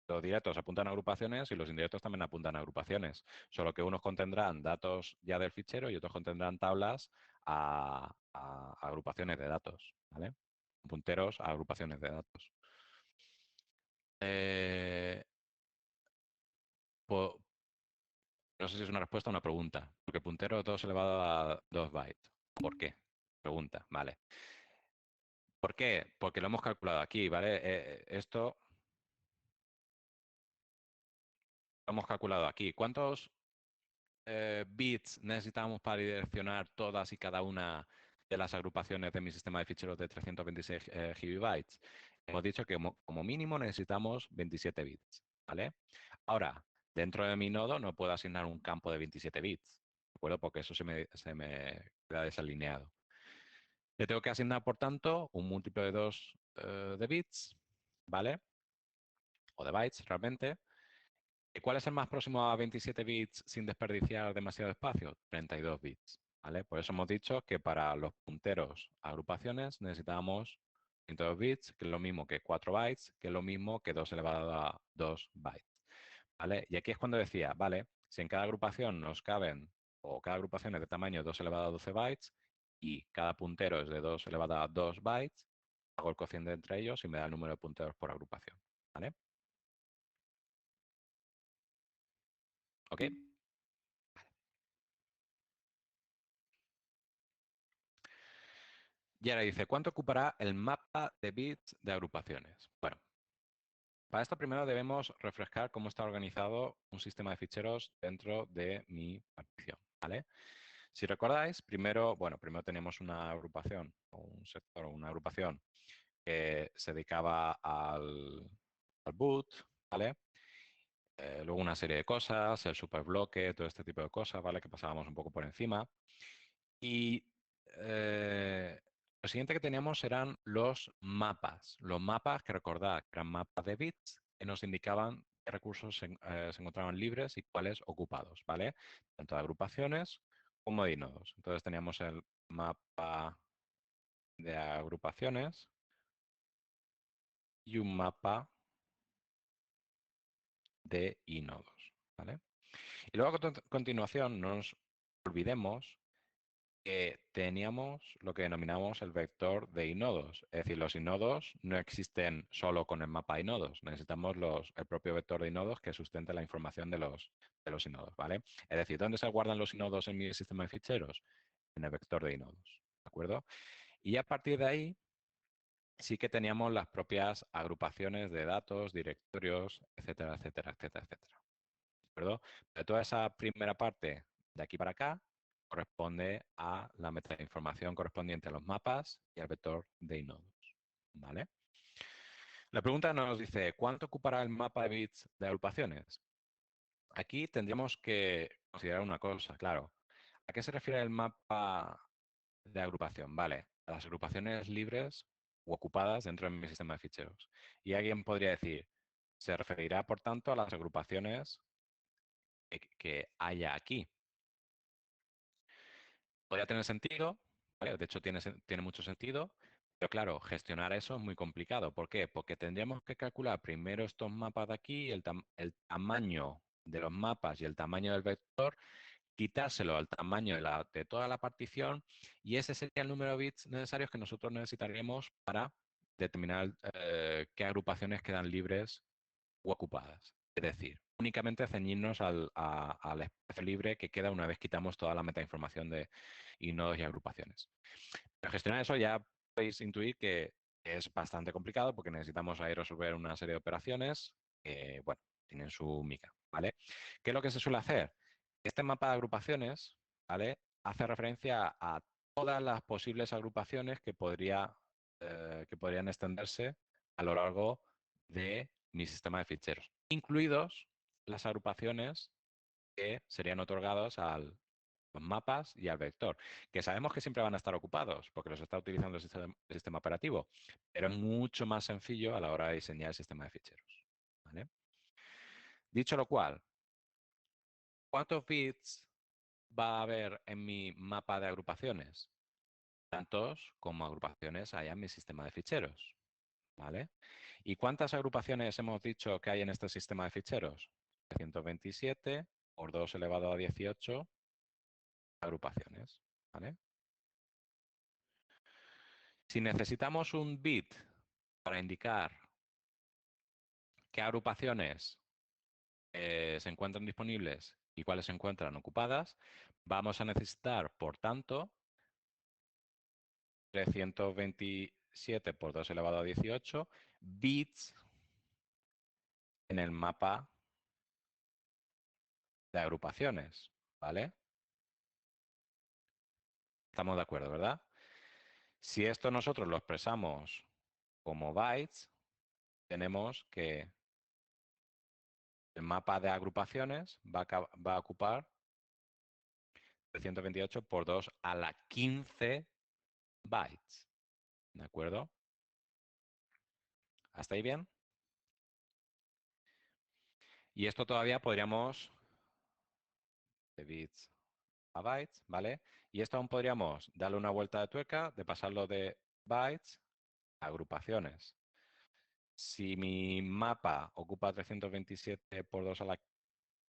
los directos apuntan a agrupaciones y los indirectos también apuntan a agrupaciones, solo que unos contendrán datos ya del fichero y otros contendrán tablas a agrupaciones de datos, ¿vale? Punteros a agrupaciones de datos. Eh, po- no sé si es una respuesta o una pregunta, porque puntero 2 elevado a 2 bytes. ¿Por qué? Pregunta, vale. ¿Por qué? Porque lo hemos calculado aquí, ¿vale? Esto lo hemos calculado aquí. ¿Cuántos bits necesitamos para direccionar todas y cada una de las agrupaciones de mi sistema de ficheros de 326 gigabytes? Hemos dicho que como mínimo necesitamos 27 bits, ¿vale? Ahora, dentro de mi nodo no puedo asignar un campo de 27 bits, ¿de acuerdo? Porque eso se me queda desalineado. Le tengo que asignar, por tanto, un múltiplo de 2 de bits, ¿vale? O de bytes, realmente. ¿Y cuál es el más próximo a 27 bits sin desperdiciar demasiado espacio? 32 bits, ¿vale? Por eso hemos dicho que para los punteros a agrupaciones necesitamos 32 bits, que es lo mismo que 4 bytes, que es lo mismo que 2 elevado a 2 bytes, ¿vale? Y aquí es cuando decía, vale, si en cada agrupación nos caben, o cada agrupación es de tamaño 2 elevado a 12 bytes, y cada puntero es de 2 elevado a 2 bytes, hago el cociente entre ellos y me da el número de punteros por agrupación, ¿vale? ¿Ok? Y ahora dice, ¿cuánto ocupará el mapa de bits de agrupaciones? Bueno, Para esto primero debemos refrescar cómo está organizado un sistema de ficheros dentro de mi partición, ¿vale? Si recordáis, primero tenemos una agrupación, o un sector, o una agrupación que se dedicaba al boot, ¿vale? Luego una serie de cosas, el superbloque, todo este tipo de cosas, ¿vale? Que pasábamos un poco por encima. Y eh, lo siguiente que teníamos eran los mapas. Los mapas, que recordad, que eran mapas de bits que nos indicaban qué recursos se encontraban libres y cuáles ocupados, ¿vale? Tanto de agrupaciones como de nodos. Entonces teníamos el mapa de agrupaciones y un mapa de inodos, ¿vale? Y luego a continuación no nos olvidemos que teníamos lo que denominamos el vector de inodos. Es decir, los inodos no existen solo con el mapa inodos. Necesitamos el propio vector de inodos que sustente la información de los inodos, ¿vale? Es decir, ¿dónde se guardan los inodos en mi sistema de ficheros? En el vector de inodos, ¿de acuerdo? Y a partir de ahí sí que teníamos las propias agrupaciones de datos, directorios, etcétera, etcétera, etcétera, etcétera. ¿De acuerdo? Pero toda esa primera parte de aquí para acá corresponde a la metainformación correspondiente a los mapas y al vector de inodos, ¿vale? La pregunta nos dice, ¿cuánto ocupará el mapa de bits de agrupaciones? Aquí tendríamos que considerar una cosa, claro. ¿A qué se refiere el mapa de agrupación? Vale, a las agrupaciones libres u ocupadas dentro de mi sistema de ficheros. Y alguien podría decir, se referirá, por tanto, a las agrupaciones que haya aquí. Podría tener sentido, ¿vale? De hecho tiene mucho sentido, pero claro, gestionar eso es muy complicado. ¿Por qué? Porque tendríamos que calcular primero estos mapas de aquí, el tamaño de los mapas y el tamaño del vector, quitárselo al tamaño de toda la partición, y ese sería el número de bits necesarios que nosotros necesitaríamos para determinar qué agrupaciones quedan libres u ocupadas. Es decir, únicamente ceñirnos al espacio libre que queda una vez quitamos toda la metainformación de nodos y agrupaciones. Para gestionar eso ya podéis intuir que es bastante complicado porque necesitamos ahí resolver una serie de operaciones que, bueno, tienen su mica, ¿vale? ¿Qué es lo que se suele hacer? Este mapa de agrupaciones, ¿vale? Hace referencia a todas las posibles agrupaciones que podrían extenderse a lo largo de mi sistema de ficheros, incluidos las agrupaciones que serían otorgadas a los mapas y al vector, que sabemos que siempre van a estar ocupados porque los está utilizando el sistema operativo, pero es mucho más sencillo a la hora de diseñar el sistema de ficheros, ¿vale? Dicho lo cual, ¿cuántos bits va a haber en mi mapa de agrupaciones? Tantos como agrupaciones hay en mi sistema de ficheros, ¿vale? ¿Y cuántas agrupaciones hemos dicho que hay en este sistema de ficheros? 127 por 2 elevado a 18 agrupaciones, ¿vale? Si necesitamos un bit para indicar qué agrupaciones se encuentran disponibles y cuáles se encuentran ocupadas, vamos a necesitar, por tanto, 327 por 2 elevado a 18 bits en el mapa de agrupaciones, ¿vale? Estamos de acuerdo, ¿verdad? Si esto nosotros lo expresamos como bytes, tenemos que el mapa de agrupaciones va a ocupar 328 por 2 a la 15 bytes. ¿De acuerdo? ¿Hasta ahí bien? Y esto todavía podríamos, de bits a bytes, ¿vale? Y esto aún podríamos darle una vuelta de tuerca, de pasarlo de bytes a agrupaciones. Si mi mapa ocupa 327 por 2 a la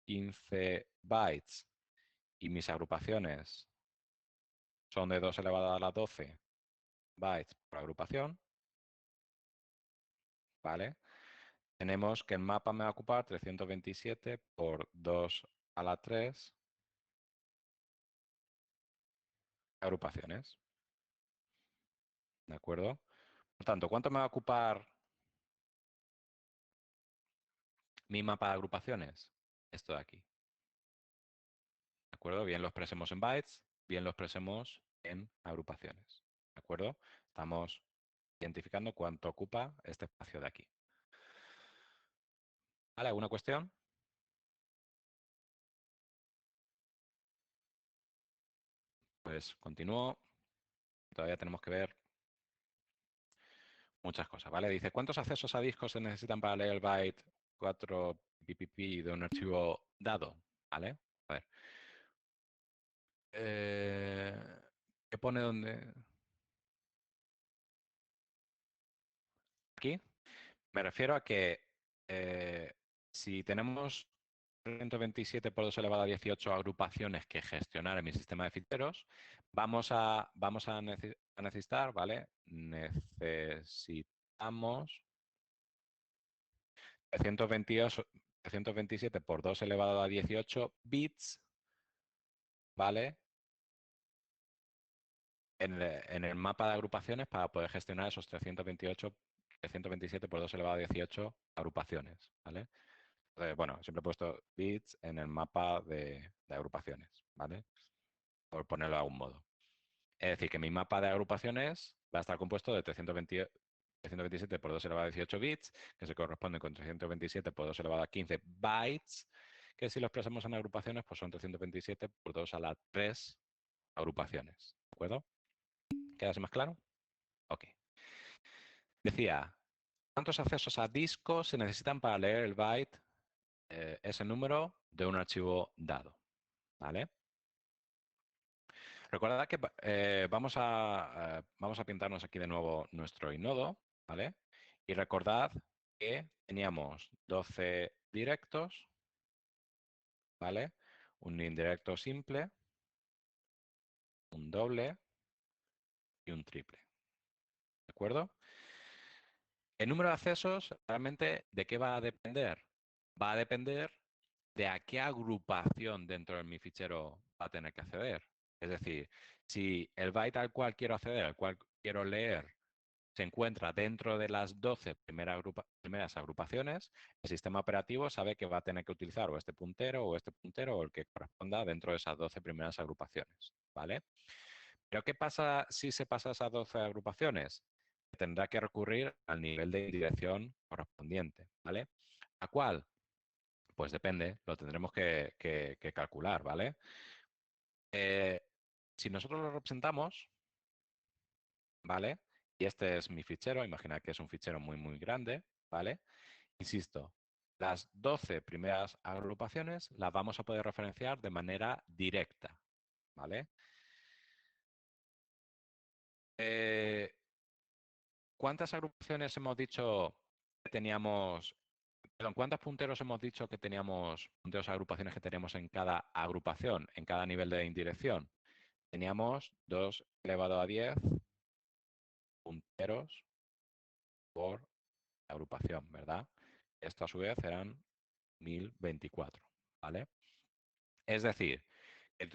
15 bytes y mis agrupaciones son de 2 elevado a la 12 bytes por agrupación, ¿vale? Tenemos que el mapa me va a ocupar 327 por 2 a la 3 agrupaciones, ¿de acuerdo? Por tanto, ¿cuánto me va a ocupar Mi mapa de agrupaciones, esto de aquí. ¿De acuerdo? Bien lo expresemos en bytes, bien lo expresemos en agrupaciones. ¿De acuerdo? Estamos identificando cuánto ocupa este espacio de aquí. ¿Vale? ¿Alguna cuestión? Pues continúo. Todavía tenemos que ver muchas cosas, ¿vale? Dice, ¿cuántos accesos a discos se necesitan para leer el byte 4 ppp de un archivo dado? ¿Vale? A ver. ¿Qué pone donde? Aquí. Me refiero a que si tenemos 127 por 2 elevado a 18 agrupaciones que gestionar en mi sistema de ficheros, vamos a necesitar, ¿vale? Necesitamos 328, 327 por 2 elevado a 18 bits, ¿vale? En el mapa de agrupaciones para poder gestionar esos 327 por 2 elevado a 18 agrupaciones, ¿vale? Bueno, siempre he puesto bits en el mapa de agrupaciones, ¿vale? Por ponerlo de algún modo. Es decir, que mi mapa de agrupaciones va a estar compuesto de 327 por 2 elevado a 18 bits, que se corresponde con 327 por 2 elevado a 15 bytes, que si lo expresamos en agrupaciones, pues son 327 por 2 a la 3 agrupaciones. ¿De acuerdo? ¿Queda así más claro? Ok. Decía, ¿cuántos accesos a discos se necesitan para leer el byte, ese número de un archivo dado? ¿Vale? Recordad que vamos a pintarnos aquí de nuevo nuestro inodo, ¿vale? Y recordad que teníamos 12 directos, ¿vale? Un indirecto simple, un doble y un triple, ¿de acuerdo? El número de accesos, realmente, ¿de qué va a depender? Va a depender de a qué agrupación dentro de mi fichero va a tener que acceder. Es decir, si el byte al cual quiero acceder, al cual quiero leer, se encuentra dentro de las 12 primeras agrupaciones, el sistema operativo sabe que va a tener que utilizar o este puntero o el que corresponda dentro de esas 12 primeras agrupaciones, ¿vale? Pero ¿qué pasa si se pasa esas 12 agrupaciones? Tendrá que recurrir al nivel de indirección correspondiente, ¿vale? ¿A cuál? Pues depende, lo tendremos que calcular, ¿vale? Si nosotros lo representamos, ¿vale? Y este es mi fichero, imagina que es un fichero muy, muy grande, ¿vale? Insisto, las 12 primeras agrupaciones las vamos a poder referenciar de manera directa, ¿vale? ¿Cuántas agrupaciones hemos dicho que teníamos? Perdón, ¿cuántos punteros hemos dicho que teníamos, punteros agrupaciones que teníamos en cada agrupación, en cada nivel de indirección? Teníamos 2 elevado a 10 punteros por agrupación, ¿verdad? Esto a su vez eran 1024, ¿vale? Es decir,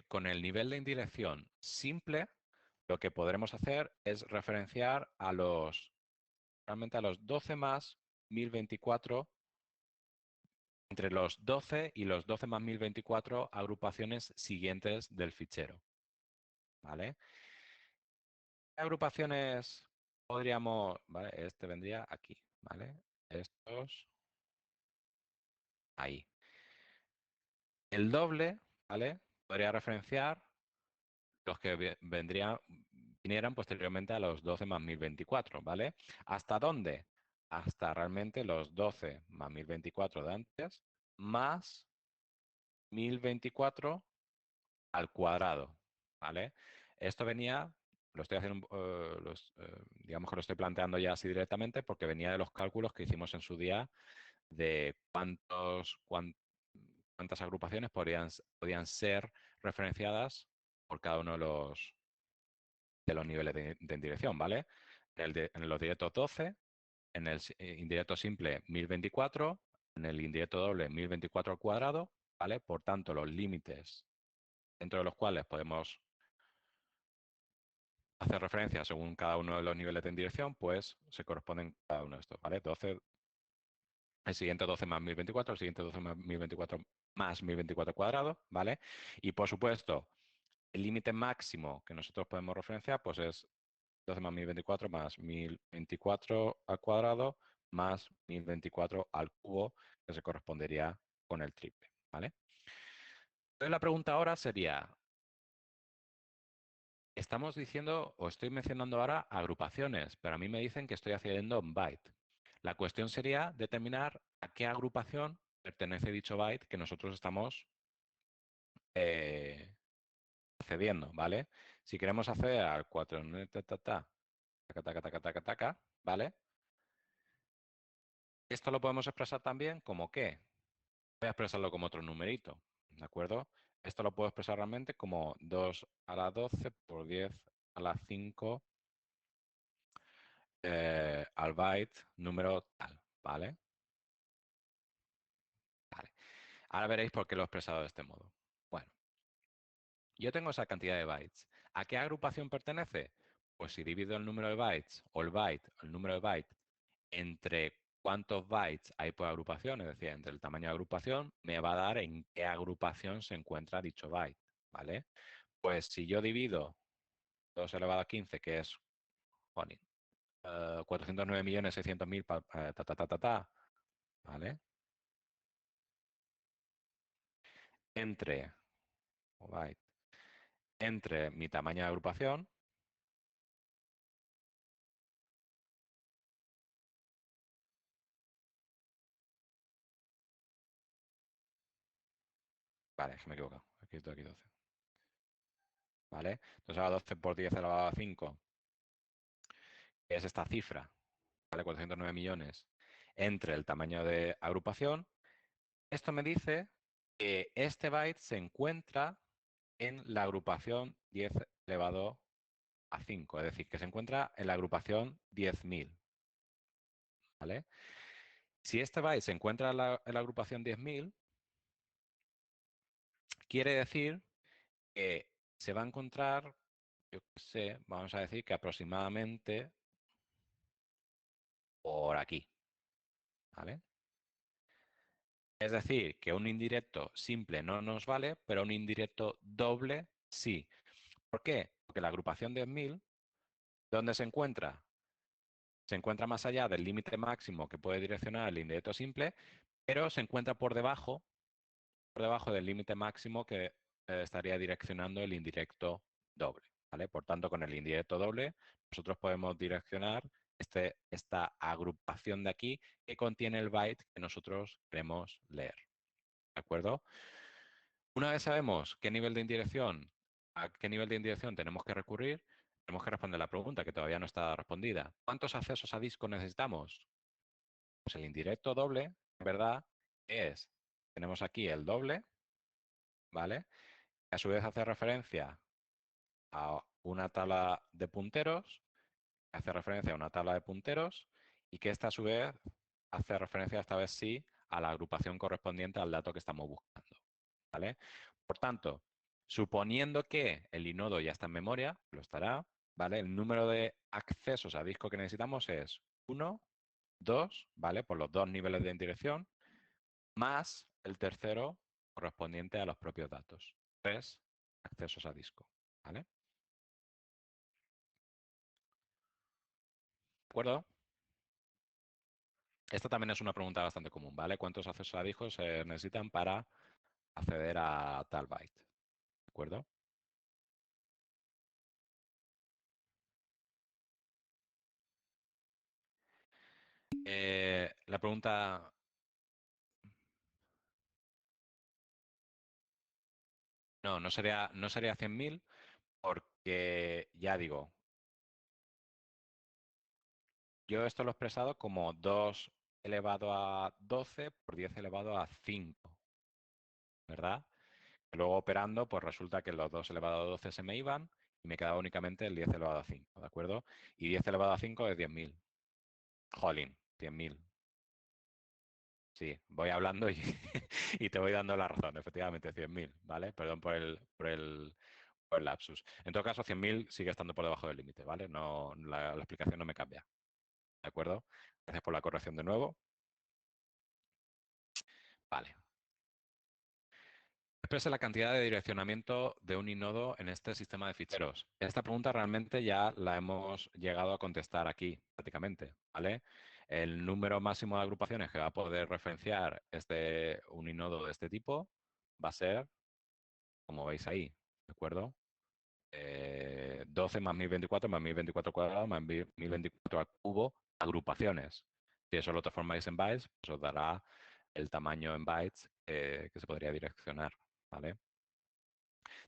con el nivel de indirección simple, lo que podremos hacer es referenciar realmente a los 12 más 1024, entre los 12 y los 12 más 1024 agrupaciones siguientes del fichero, ¿vale? ¿Qué agrupaciones podríamos, ¿vale? Este vendría aquí, ¿vale? Estos ahí. El doble, ¿vale? Podría referenciar los que vinieran posteriormente a los 12 más 1024, ¿vale? ¿Hasta dónde? Hasta realmente los 12 más 1024 de antes, más 1024 al cuadrado, ¿vale? Esto venía, lo estoy haciendo, digamos que lo estoy planteando ya así directamente porque venía de los cálculos que hicimos en su día de cuántas agrupaciones podían ser referenciadas por cada uno de los niveles de indirección, ¿vale? En los directos 12, en el indirecto simple 1024, en el indirecto doble 1024 al cuadrado, ¿vale? Por tanto, los límites dentro de los cuales podemos hacer referencia según cada uno de los niveles de indirección, pues se corresponden cada uno de estos, ¿vale? 12, el siguiente 12 más 1024, el siguiente 12 más 1024 cuadrado, ¿vale? Y por supuesto, el límite máximo que nosotros podemos referenciar pues es 12 más 1024 más 1024 al cuadrado más 1024 al cubo, que se correspondería con el triple, ¿vale? Entonces la pregunta ahora sería, estamos diciendo o estoy mencionando ahora agrupaciones, pero a mí me dicen que estoy accediendo a un byte. La cuestión sería determinar a qué agrupación pertenece dicho byte que nosotros estamos eh, accediendo, ¿vale? Si queremos acceder al 4, ¿vale? Esto lo podemos expresar también como qué. Voy a expresarlo como otro numerito, ¿de acuerdo? Esto lo puedo expresar realmente como 2 a la 12 por 10 a la 5 al byte número tal, ¿vale? Vale. Ahora veréis por qué lo he expresado de este modo. Bueno, yo tengo esa cantidad de bytes. ¿A qué agrupación pertenece? Pues si divido el número de bytes o el número de bytes entre cuántos bytes hay por agrupación, es decir, entre el tamaño de agrupación, me va a dar en qué agrupación se encuentra dicho byte, ¿vale? Pues si yo divido 2 elevado a 15, que es, jolín, 409.600.000, ¿vale? Entre, o byte, entre mi tamaño de agrupación, vale, es que me he equivocado, aquí estoy aquí 12, ¿vale? Entonces ahora 12 por 10 elevado a 5, que es esta cifra, ¿vale? 409 millones, entre el tamaño de agrupación. Esto me dice que este byte se encuentra en la agrupación 10 elevado a 5, es decir, que se encuentra en la agrupación 10.000, ¿vale? Si este byte se encuentra en la agrupación 10.000, quiere decir que se va a encontrar, yo qué sé, vamos a decir que aproximadamente por aquí, ¿vale? Es decir, que un indirecto simple no nos vale, pero un indirecto doble sí. ¿Por qué? Porque la agrupación 10.000, ¿dónde se encuentra? Se encuentra más allá del límite máximo que puede direccionar el indirecto simple, pero se encuentra por debajo del límite máximo que estaría direccionando el indirecto doble, ¿vale? Por tanto, con el indirecto doble, nosotros podemos direccionar esta agrupación de aquí que contiene el byte que nosotros queremos leer, ¿de acuerdo? Una vez sabemos qué nivel de indirección, a qué nivel de indirección tenemos que recurrir, tenemos que responder la pregunta que todavía no está respondida. ¿Cuántos accesos a disco necesitamos? Pues el indirecto doble, en verdad, es, tenemos aquí el doble, ¿vale? Que a su vez hace referencia a una tabla de punteros, hace referencia a una tabla de punteros, y que esta a su vez hace referencia, esta vez sí, a la agrupación correspondiente al dato que estamos buscando, ¿vale? Por tanto, suponiendo que el inodo ya está en memoria, lo estará, ¿vale? El número de accesos a disco que necesitamos es 1, 2, ¿vale? Por los dos niveles de indirección, más el tercero correspondiente a los propios datos. 3 accesos a disco, ¿vale? ¿De acuerdo? Esta también es una pregunta bastante común, ¿vale? ¿Cuántos accesos a disco se necesitan para acceder a tal byte? ¿De acuerdo? La pregunta... No, no sería 100.000 porque, ya digo, yo esto lo he expresado como 2 elevado a 12 por 10 elevado a 5, ¿verdad? Luego operando, pues resulta que los 2 elevado a 12 se me iban y me quedaba únicamente el 10 elevado a 5, ¿de acuerdo? Y 10 elevado a 5 es 10.000. Jolín, 100.000. Sí, voy hablando y, y te voy dando la razón, efectivamente, 100.000, ¿vale? Perdón por el lapsus. En todo caso, 100.000 sigue estando por debajo del límite, ¿vale? No, la explicación no me cambia, ¿de acuerdo? Gracias por la corrección de nuevo. Vale. Exprese la cantidad de direccionamiento de un inodo en este sistema de ficheros. Esta pregunta realmente ya la hemos llegado a contestar aquí, prácticamente, ¿vale? El número máximo de agrupaciones que va a poder referenciar un inodo de este tipo va a ser, como veis ahí, ¿de acuerdo? 12 más 1024 más 1024 cuadrado más 1024 al cubo agrupaciones. Si eso lo transformáis en bytes, pues os dará el tamaño en bytes que se podría direccionar, ¿vale?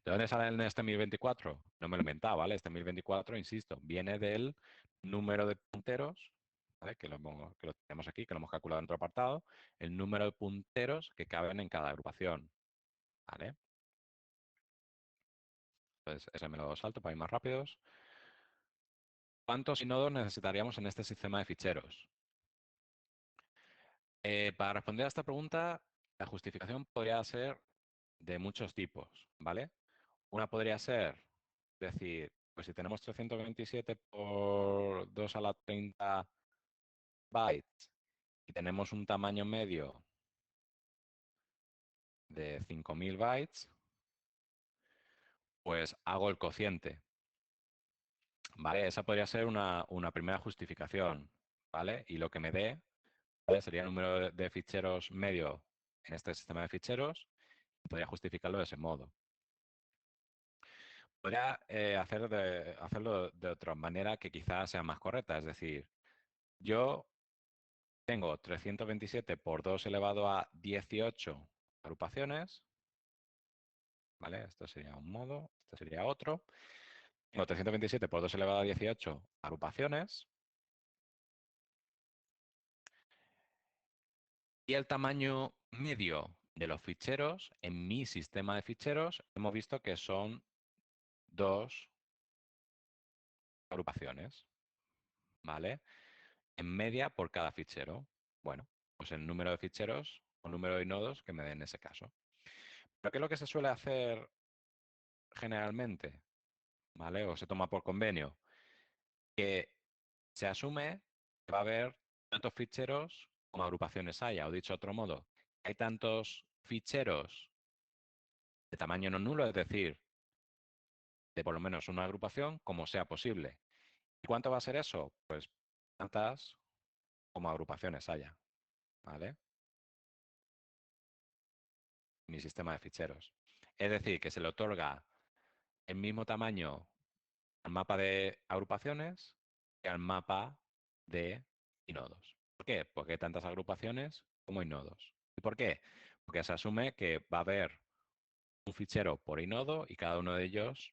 ¿De dónde sale en este 1024? No me lo he inventado, ¿vale? Este 1024, insisto, viene del número de punteros, ¿vale? Que lo tenemos aquí, que lo hemos calculado en otro apartado, el número de punteros que caben en cada agrupación, ¿vale? Entonces, ese me lo salto para ir más rápidos. ¿Cuántos nodos necesitaríamos en este sistema de ficheros? Para responder a esta pregunta, la justificación podría ser de muchos tipos, ¿vale? Una podría ser decir, pues si tenemos 327 por 2 a la 30 bytes y tenemos un tamaño medio de 5000 bytes, pues hago el cociente, ¿vale? Esa podría ser una primera justificación, ¿vale? Y lo que me dé, ¿vale? Sería el número de ficheros medio en este sistema de ficheros, y podría justificarlo de ese modo. Podría hacerlo de otra manera que quizás sea más correcta, es decir, yo tengo 327 por 2 elevado a 18 agrupaciones, ¿vale? Esto sería un modo, este sería otro. Tengo 327 por 2 elevado a 18 agrupaciones. Y el tamaño medio de los ficheros, en mi sistema de ficheros, hemos visto que son 2 agrupaciones, ¿vale? En media por cada fichero. Bueno, pues el número de ficheros o número de nodos que me den en ese caso. Pero ¿qué es lo que se suele hacer generalmente? ¿Vale? O se toma por convenio. Que se asume que va a haber tantos ficheros como agrupaciones haya. O dicho de otro modo, hay tantos ficheros de tamaño no nulo, es decir, de por lo menos una agrupación, como sea posible. ¿Y cuánto va a ser eso? Pues tantas como agrupaciones haya. ¿Vale? Mi sistema de ficheros. Es decir, que se le otorga el mismo tamaño al mapa de agrupaciones que al mapa de nodos. ¿Por qué? Porque hay tantas agrupaciones como hay nodos. ¿Y por qué? Porque se asume que va a haber un fichero por inodo y cada uno de ellos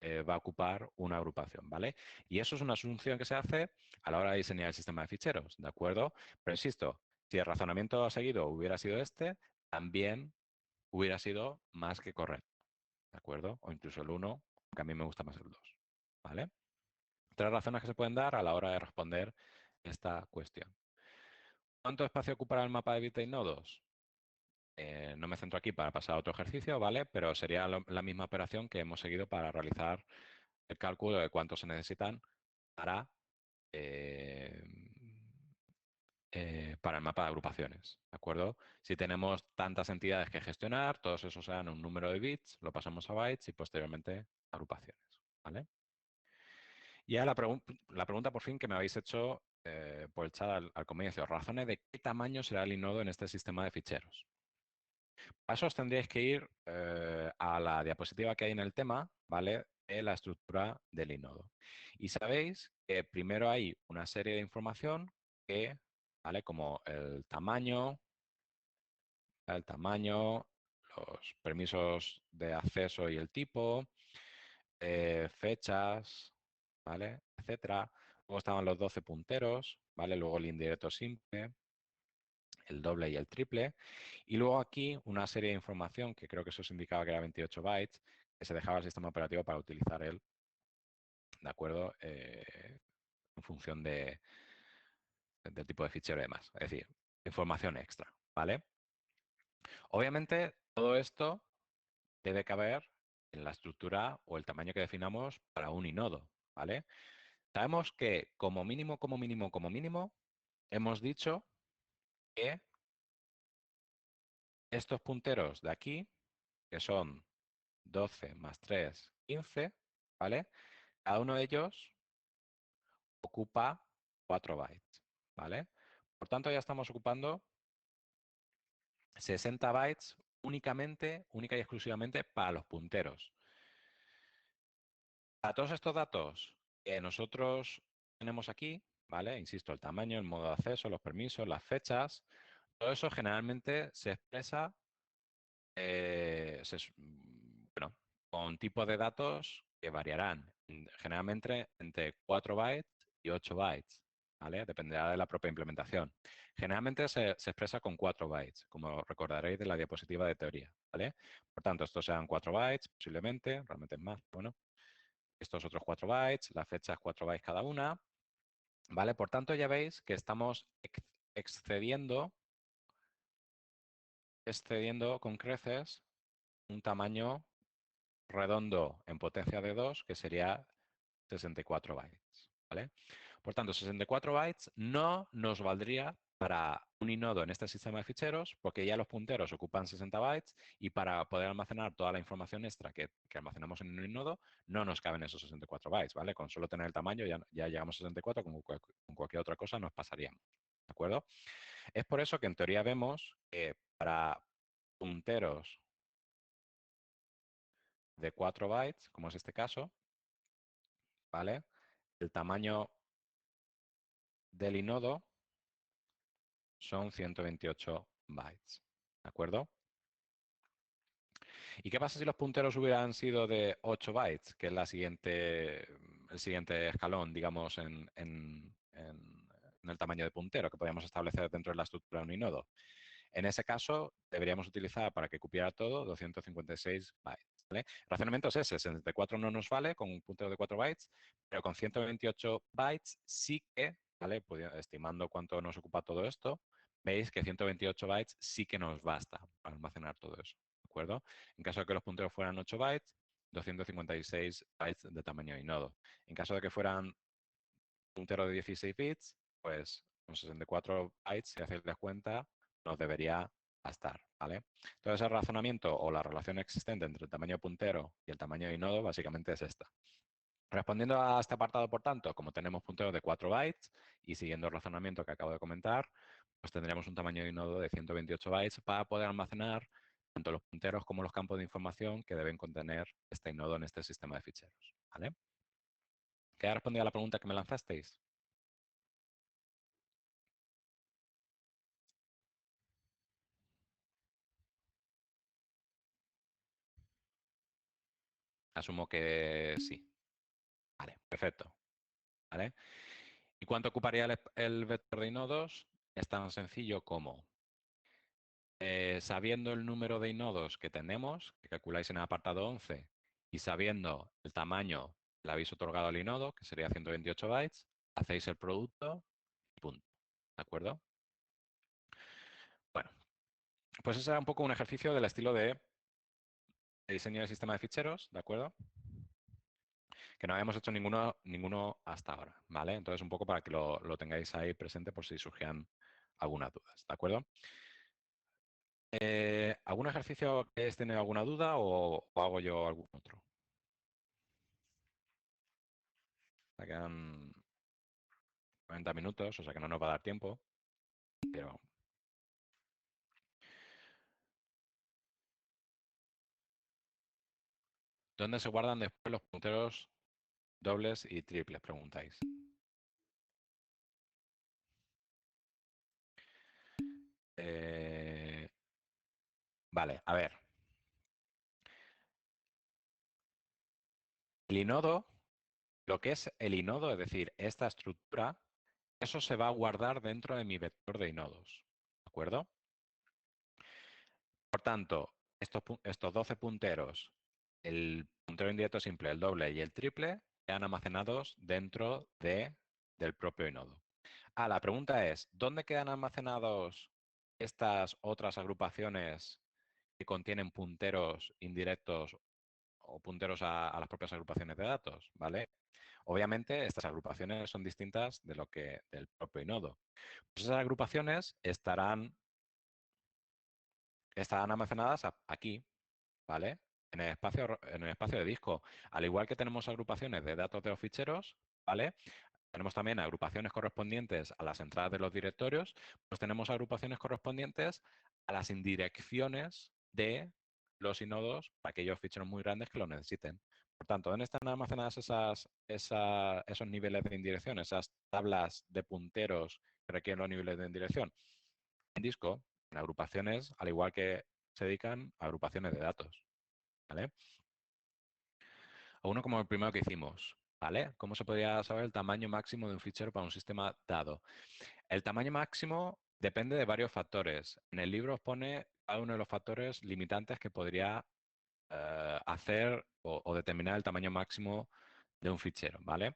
va a ocupar una agrupación, ¿vale? Y eso es una asunción que se hace a la hora de diseñar el sistema de ficheros, ¿de acuerdo? Pero insisto, si el razonamiento seguido hubiera sido este, también hubiera sido más que correcto, ¿de acuerdo? O incluso el uno, que a mí me gusta más el 2, ¿vale? Tres razones que se pueden dar a la hora de responder esta cuestión. ¿Cuánto espacio ocupará el mapa de bits y nodos? No me centro aquí para pasar a otro ejercicio, ¿vale? Pero sería la misma operación que hemos seguido para realizar el cálculo de cuánto se necesitan para, eh, para el mapa de agrupaciones, ¿de acuerdo? Si tenemos tantas entidades que gestionar, todos esos sean un número de bits, lo pasamos a bytes y posteriormente agrupaciones, ¿vale? Y ahora la pregunta por fin que me habéis hecho por el chat al comienzo, razones de qué tamaño será el inodo en este sistema de ficheros. Para eso os tendríais que ir a la diapositiva que hay en el tema, ¿vale? De la estructura del inodo. Y sabéis que primero hay una serie de información que, ¿vale? Como el tamaño, los permisos de acceso y el tipo, fechas, ¿vale? Etcétera. Luego estaban los 12 punteros, ¿vale? Luego el indirecto simple, el doble y el triple. Y luego aquí una serie de información, que creo que eso os indicaba que era 28 bytes, que se dejaba al sistema operativo para utilizar él, ¿de acuerdo? En función del tipo de fichero y demás. Es decir, información extra, ¿vale? Obviamente, todo esto debe caber en la estructura o el tamaño que definamos para un inodo, ¿vale? Sabemos que como mínimo, como mínimo, como mínimo, hemos dicho que estos punteros de aquí, que son 12 más 3, 15, ¿vale? Cada uno de ellos ocupa 4 bytes, ¿vale? Por tanto, ya estamos ocupando 60 bytes única y exclusivamente para los punteros. A todos estos datos que nosotros tenemos aquí, ¿vale? Insisto, el tamaño, el modo de acceso, los permisos, las fechas, todo eso generalmente se expresa bueno, con tipos de datos que variarán generalmente entre 4 bytes y 8 bytes, ¿vale? Dependerá de la propia implementación. Generalmente se expresa con 4 bytes, como recordaréis de la diapositiva de teoría, ¿vale? Por tanto, estos sean 4 bytes, posiblemente, realmente es más, bueno. Estos otros 4 bytes, las fechas 4 bytes cada una, ¿vale? Por tanto, ya veis que estamos excediendo con creces un tamaño redondo en potencia de 2, que sería 64 bytes, ¿vale? Por tanto, 64 bytes no nos valdría para un inodo en este sistema de ficheros, porque ya los punteros ocupan 60 bytes y para poder almacenar toda la información extra que almacenamos en un inodo, no nos caben esos 64 bytes, ¿vale? Con solo tener el tamaño ya llegamos a 64, como con cualquier otra cosa nos pasaríamos, ¿de acuerdo? Es por eso que en teoría vemos que para punteros de 4 bytes, como es este caso, ¿vale? El tamaño del inodo son 128 bytes, ¿de acuerdo? ¿Y qué pasa si los punteros hubieran sido de 8 bytes, que es el siguiente escalón, digamos, en el tamaño de puntero que podríamos establecer dentro de la estructura de un inodo? En ese caso, deberíamos utilizar para que cupiera todo 256 bytes. ¿Vale? El razonamiento es ese, 64 no nos vale con un puntero de 4 bytes, pero con 128 bytes sí que, ¿vale? Estimando cuánto nos ocupa todo esto, veis que 128 bytes sí que nos basta para almacenar todo eso. ¿De acuerdo? En caso de que los punteros fueran 8 bytes, 256 bytes de tamaño de nodo. En caso de que fueran puntero de 16 bits, pues con 64 bytes, si hacéis la cuenta, nos debería bastar, ¿vale? Entonces el razonamiento o la relación existente entre el tamaño puntero y el tamaño de nodo básicamente es esta. Respondiendo a este apartado, por tanto, como tenemos punteros de 4 bytes y siguiendo el razonamiento que acabo de comentar, pues tendríamos un tamaño de nodo de 128 bytes para poder almacenar tanto los punteros como los campos de información que deben contener este nodo en este sistema de ficheros, ¿vale? ¿Queda respondida a la pregunta que me lanzasteis? Asumo que sí. Vale, perfecto. ¿Vale? ¿Y cuánto ocuparía el vector de inodos? Es tan sencillo como, sabiendo el número de inodos que tenemos, que calculáis en el apartado 11, y sabiendo el tamaño que le habéis otorgado al inodo, que sería 128 bytes, hacéis el producto y punto. ¿De acuerdo? Bueno, pues ese era un poco un ejercicio del estilo de diseño del sistema de ficheros, ¿de acuerdo? Que no habíamos hecho ninguno hasta ahora, ¿vale? Entonces, un poco para que lo tengáis ahí presente por si surgían algunas dudas, ¿de acuerdo? ¿Algún ejercicio que tiene alguna duda o hago yo algún otro? Me quedan 40 minutos, o sea que no nos va a dar tiempo, pero ¿dónde se guardan después los punteros dobles y triples? Preguntáis. Vale, a ver. El inodo, lo que es el inodo, es decir, esta estructura, eso se va a guardar dentro de mi vector de inodos. ¿De acuerdo? Por tanto, estos 12 punteros, el puntero indirecto simple, el doble y el triple, quedan almacenados dentro del propio inodo. La pregunta es, ¿dónde quedan almacenados estas otras agrupaciones que contienen punteros indirectos o punteros a las propias agrupaciones de datos? ¿Vale? Obviamente, estas agrupaciones son distintas del propio nodo. Pues esas agrupaciones estarán están almacenadas aquí, ¿vale? En el espacio de disco. Al igual que tenemos agrupaciones de datos de los ficheros, ¿vale? Tenemos también agrupaciones correspondientes a las entradas de los directorios, pues tenemos agrupaciones correspondientes a las indirecciones de los inodos para aquellos ficheros muy grandes que lo necesiten. Por tanto, ¿dónde están almacenadas esos niveles de indirección, esas tablas de punteros que requieren los niveles de indirección? En disco, en agrupaciones, al igual que se dedican a agrupaciones de datos, ¿vale? A uno como el primero que hicimos, ¿vale? ¿Cómo se podría saber el tamaño máximo de un fichero para un sistema dado? El tamaño máximo depende de varios factores. En el libro os pone cada uno de los factores limitantes que podría hacer o determinar el tamaño máximo de un fichero, ¿vale?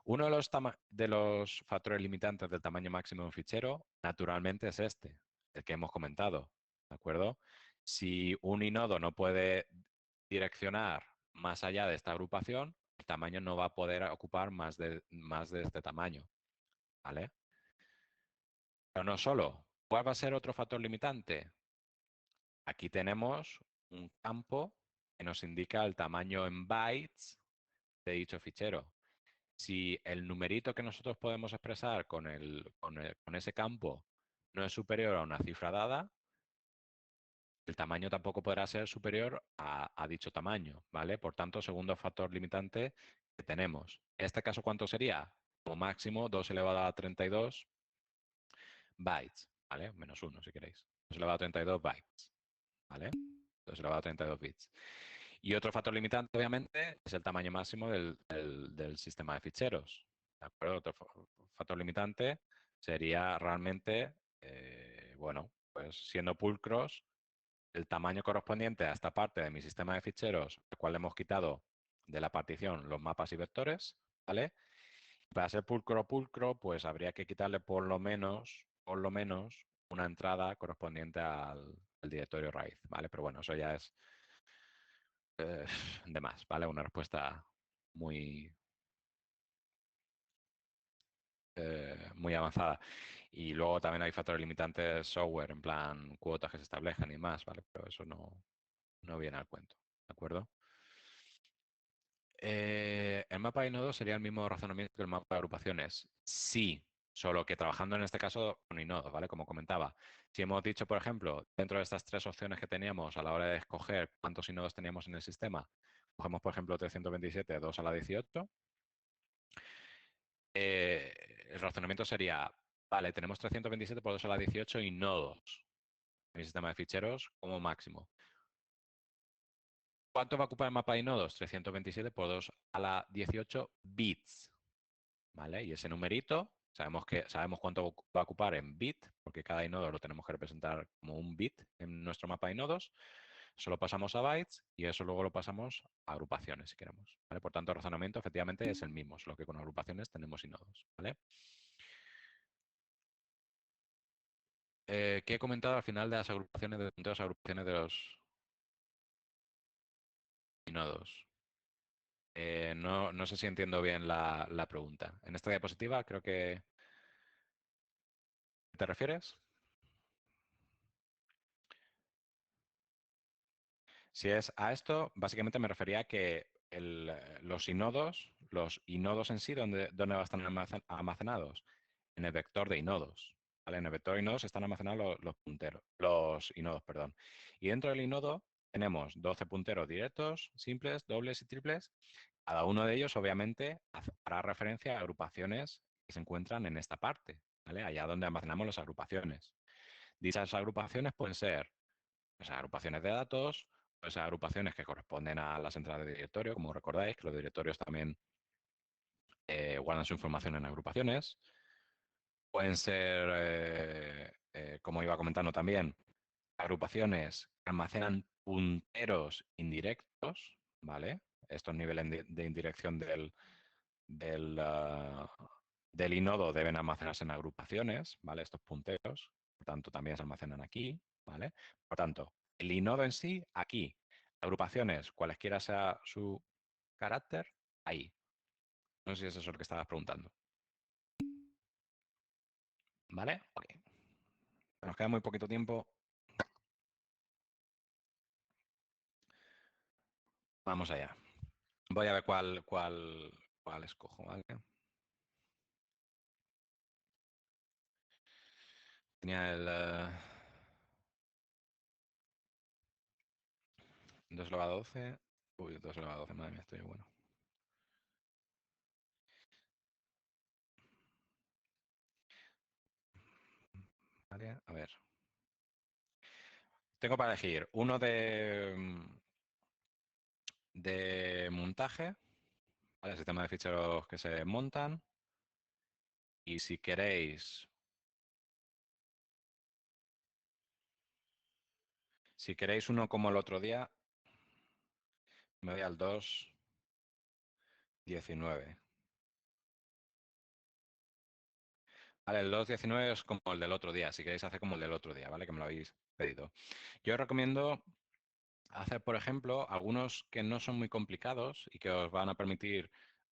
Uno de los factores limitantes del tamaño máximo de un fichero, naturalmente, es este, el que hemos comentado, ¿de acuerdo? Si un inodo no puede direccionar más allá de esta agrupación, el tamaño no va a poder ocupar más de este tamaño, ¿vale? Pero no solo. ¿Cuál va a ser otro factor limitante? Aquí tenemos un campo que nos indica el tamaño en bytes de dicho fichero. Si el numerito que nosotros podemos expresar con ese campo no es superior a una cifra dada, el tamaño tampoco podrá ser superior a dicho tamaño, ¿vale? Por tanto, segundo factor limitante que tenemos. En este caso, ¿cuánto sería? Como máximo 2 elevado a 32 bytes, ¿vale? Menos 1 si queréis. 2 elevado a 32 bytes, ¿vale? 2 elevado a 32 bits. Y otro factor limitante, obviamente, es el tamaño máximo del sistema de ficheros. ¿De acuerdo? Otro factor limitante sería realmente, bueno, pues siendo pulcros, el tamaño correspondiente a esta parte de mi sistema de ficheros, el cual hemos quitado de la partición los mapas y vectores, ¿vale? Para ser pulcro, pues habría que quitarle por lo menos, una entrada correspondiente al directorio raíz, ¿vale? Pero bueno, eso ya es de más, ¿vale? Una respuesta muy, muy avanzada. Y luego también hay factores limitantes software, en plan cuotas que se establejan y más, ¿vale? Pero eso no viene al cuento, ¿de acuerdo? El mapa de nodos sería el mismo razonamiento que el mapa de agrupaciones. Sí, solo que trabajando en este caso con inodos, ¿vale? Como comentaba. Si hemos dicho, por ejemplo, dentro de estas tres opciones que teníamos a la hora de escoger cuántos inodos teníamos en el sistema, cogemos, por ejemplo, 327, 2 a la 18, el razonamiento sería, vale, tenemos 327 por 2 a la 18 y nodos en mi sistema de ficheros como máximo. ¿Cuánto va a ocupar el mapa de nodos? 327 por 2 a la 18 bits, ¿vale? Y ese numerito, sabemos cuánto va a ocupar en bit, porque cada inodo lo tenemos que representar como un bit en nuestro mapa de nodos. Eso lo pasamos a bytes y eso luego lo pasamos a agrupaciones, si queremos, ¿vale? Por tanto, el razonamiento efectivamente es el mismo, solo que con agrupaciones tenemos inodos, ¿vale? ¿Qué he comentado al final de las agrupaciones de las agrupaciones de los nodos? No sé si entiendo bien la pregunta. En esta diapositiva creo que ¿te refieres? Si es a esto, básicamente me refería a que los inodos en sí, ¿dónde van a estar almacenados? En el vector de inodos. ¿Vale? En el vector de inodos están almacenados los punteros, los inodos, perdón. Y dentro del inodo tenemos 12 punteros directos, simples, dobles y triples. Cada uno de ellos, obviamente, hará referencia a agrupaciones que se encuentran en esta parte, ¿vale? Allá donde almacenamos las agrupaciones. Dichas agrupaciones pueden ser pues, agrupaciones de datos, pues, agrupaciones que corresponden a las entradas de directorio, como recordáis, que los directorios también guardan su información en agrupaciones. Pueden ser, como iba comentando también, agrupaciones que almacenan punteros indirectos, ¿vale? Estos niveles de indirección del del inodo deben almacenarse en agrupaciones, ¿vale? Estos punteros, por tanto, también se almacenan aquí, ¿vale? Por tanto, el inodo en sí, aquí. Agrupaciones, cualesquiera sea su carácter, ahí. No sé si es eso lo que estabas preguntando. ¿Vale? Ok. Nos queda muy poquito tiempo. Vamos allá. Voy a ver cuál escojo, ¿vale? Tenía el 2 elevado a 12. Uy, 2 elevado a 12, madre mía, estoy bueno. Vale, a ver. Tengo para elegir uno de montaje, ¿vale? Sistema de ficheros que se montan. Y si queréis uno como el otro día, me voy al 2.19. Vale, el 2.19 es como el del otro día, si queréis hacer como el del otro día, ¿vale? Que me lo habéis pedido. Yo os recomiendo hacer, por ejemplo, algunos que no son muy complicados y que os van a permitir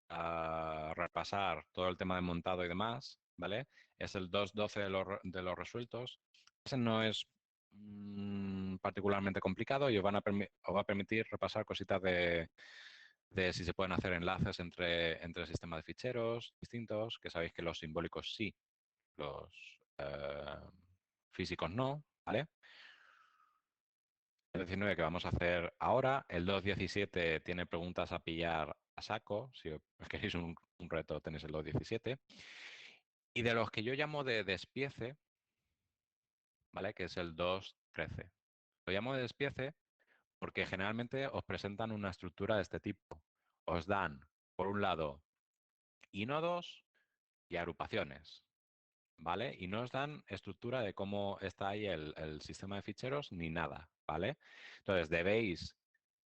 repasar todo el tema de montado y demás, ¿vale? Es el 2.12 de los resueltos. Ese no es particularmente complicado y os va a permitir repasar cositas de si se pueden hacer enlaces entre sistemas de ficheros distintos, que sabéis que los simbólicos sí, los físicos no, ¿vale? El 19 que vamos a hacer ahora, el 2.17 tiene preguntas a pillar a saco, si os queréis un reto tenéis el 2.17. Y de los que yo llamo de despiece, ¿vale? Que es el 2.13. Lo llamo de despiece porque generalmente os presentan una estructura de este tipo. Os dan, por un lado, inodos y agrupaciones, ¿vale? Y no os dan estructura de cómo está ahí el sistema de ficheros ni nada, ¿vale? Entonces debéis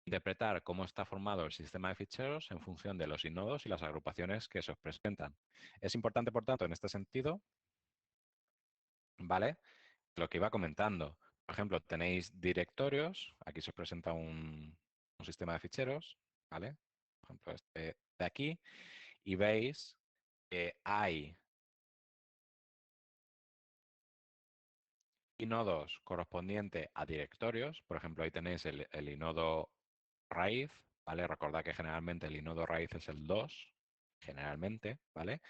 interpretar cómo está formado el sistema de ficheros en función de los inodos y las agrupaciones que se os presentan. Es importante, por tanto, en este sentido, ¿vale? Lo que iba comentando. Por ejemplo, tenéis directorios, aquí se os presenta un sistema de ficheros, ¿vale? Por ejemplo, este de aquí, y veis que hay inodos correspondientes a directorios. Por ejemplo, ahí tenéis el inodo raíz, ¿vale? Recordad que generalmente el inodo raíz es el 2, generalmente, ¿vale?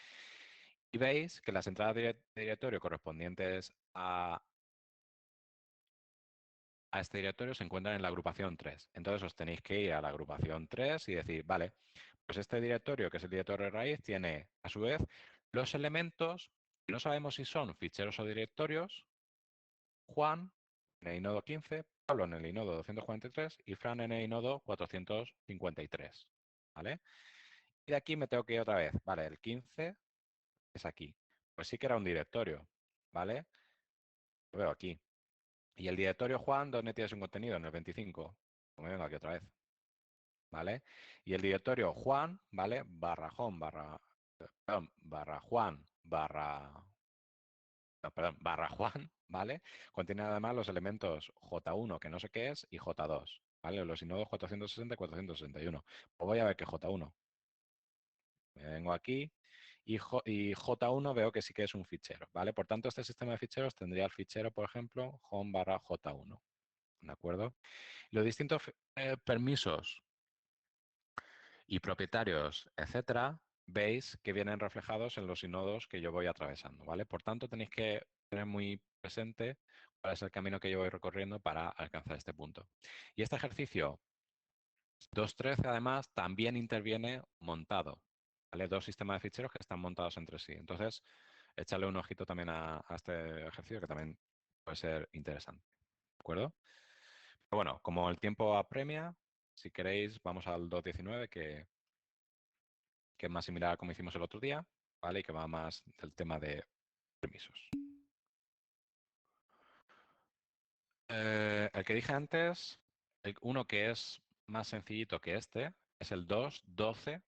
Y veis que las entradas de directorio correspondientes a este directorio se encuentran en la agrupación 3. Entonces os tenéis que ir a la agrupación 3 y decir, vale, pues este directorio, que es el directorio de raíz, tiene a su vez los elementos, que no sabemos si son ficheros o directorios, Juan en el inodo 15, Pablo en el inodo 243 y Fran en el inodo 453. ¿Vale? Y de aquí me tengo que ir otra vez. Vale, el 15 es aquí. Pues sí que era un directorio. ¿Vale? Lo veo aquí. Y el directorio Juan, ¿dónde tienes un contenido? En el 25. Pues me vengo aquí otra vez. ¿Vale? Y el directorio Juan, ¿vale? Barra home, perdón, barra Juan, no, perdón, barra Juan, ¿vale? Contiene además los elementos J1, que no sé qué es, y J2, ¿vale? Los inodos 460 y 461. Pues voy a ver que J1. Me vengo aquí y J1 veo que sí que es un fichero, ¿vale? Por tanto, este sistema de ficheros tendría el fichero, por ejemplo, home barra J1, ¿de acuerdo? Los distintos permisos y propietarios, etcétera, veis que vienen reflejados en los inodos que yo voy atravesando, ¿vale? Por tanto, tenéis que tener muy presente cuál es el camino que yo voy recorriendo para alcanzar este punto. Y este ejercicio 2.13, además, también interviene montado, ¿vale? Dos sistemas de ficheros que están montados entre sí. Entonces, échale un ojito también a este ejercicio que también puede ser interesante, ¿de acuerdo? Pero bueno, como el tiempo apremia, si queréis, vamos al 2.19, que es más similar a como hicimos el otro día, ¿vale? Y que va más del tema de permisos. El que dije antes, uno que es más sencillito que este, es el 2.12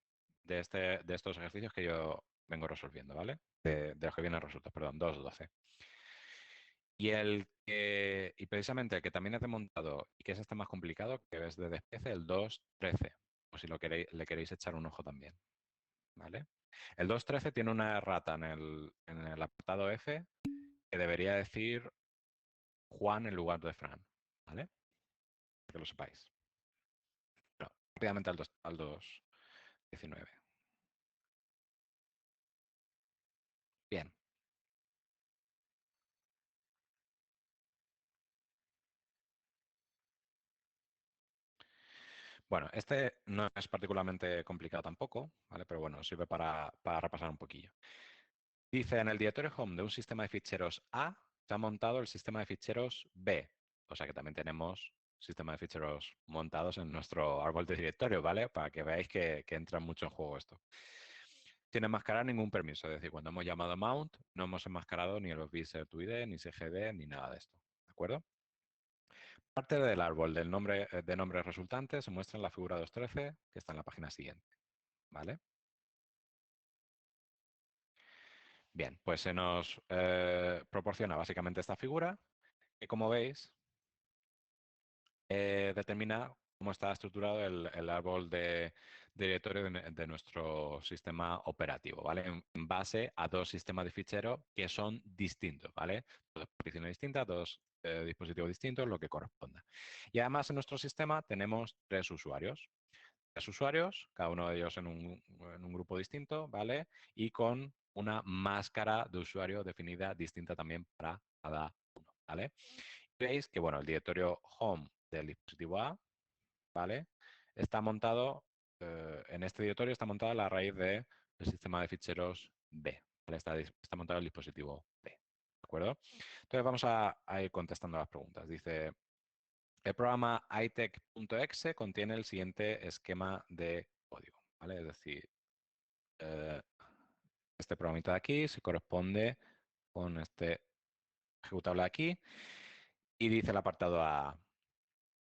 de estos ejercicios que yo vengo resolviendo, ¿vale? De los que vienen resueltos, perdón, 2.12. Y precisamente el que también es de montado y que es este más complicado, que es de despiece, el 2.13, o si le queréis echar un ojo también, ¿vale? El 2.13 tiene una errata en el apartado F que debería decir Juan en lugar de Fran, ¿vale? Que lo sepáis. Bueno, rápidamente al 2.19. Bien. Bueno, este no es particularmente complicado tampoco, ¿vale? Pero bueno, sirve para repasar un poquillo. Dice, en el directorio home de un sistema de ficheros A se ha montado el sistema de ficheros B. O sea que también tenemos sistema de ficheros montados en nuestro árbol de directorio, ¿vale? Para que veáis que entra mucho en juego esto. Sin enmascarar ningún permiso, es decir, cuando hemos llamado mount no hemos enmascarado ni el user2id, ni cgd, ni nada de esto, ¿de acuerdo? Parte del árbol del nombre, de nombres resultantes se muestra en la figura 2.13, que está en la página siguiente, ¿vale? Bien, pues se nos proporciona básicamente esta figura, que como veis determina cómo está estructurado el árbol de directorio de nuestro sistema operativo, ¿vale? En base a dos sistemas de ficheros que son distintos, ¿vale? Dos particiones distintas, dos dispositivos distintos, lo que corresponda. Y además en nuestro sistema tenemos tres usuarios, cada uno de ellos en un grupo distinto, ¿vale? Y con una máscara de usuario definida distinta también para cada uno, ¿vale? Veis que, bueno, el directorio home del dispositivo A, ¿vale? Está montado, en este directorio está montada la raíz del sistema de ficheros B, ¿vale? Está montado el dispositivo B, ¿de acuerdo? Entonces vamos a ir contestando las preguntas. Dice, el programa itech.exe contiene el siguiente esquema de código, ¿vale? Es decir, eh, este programita de aquí se corresponde con este ejecutable de aquí y dice el apartado A,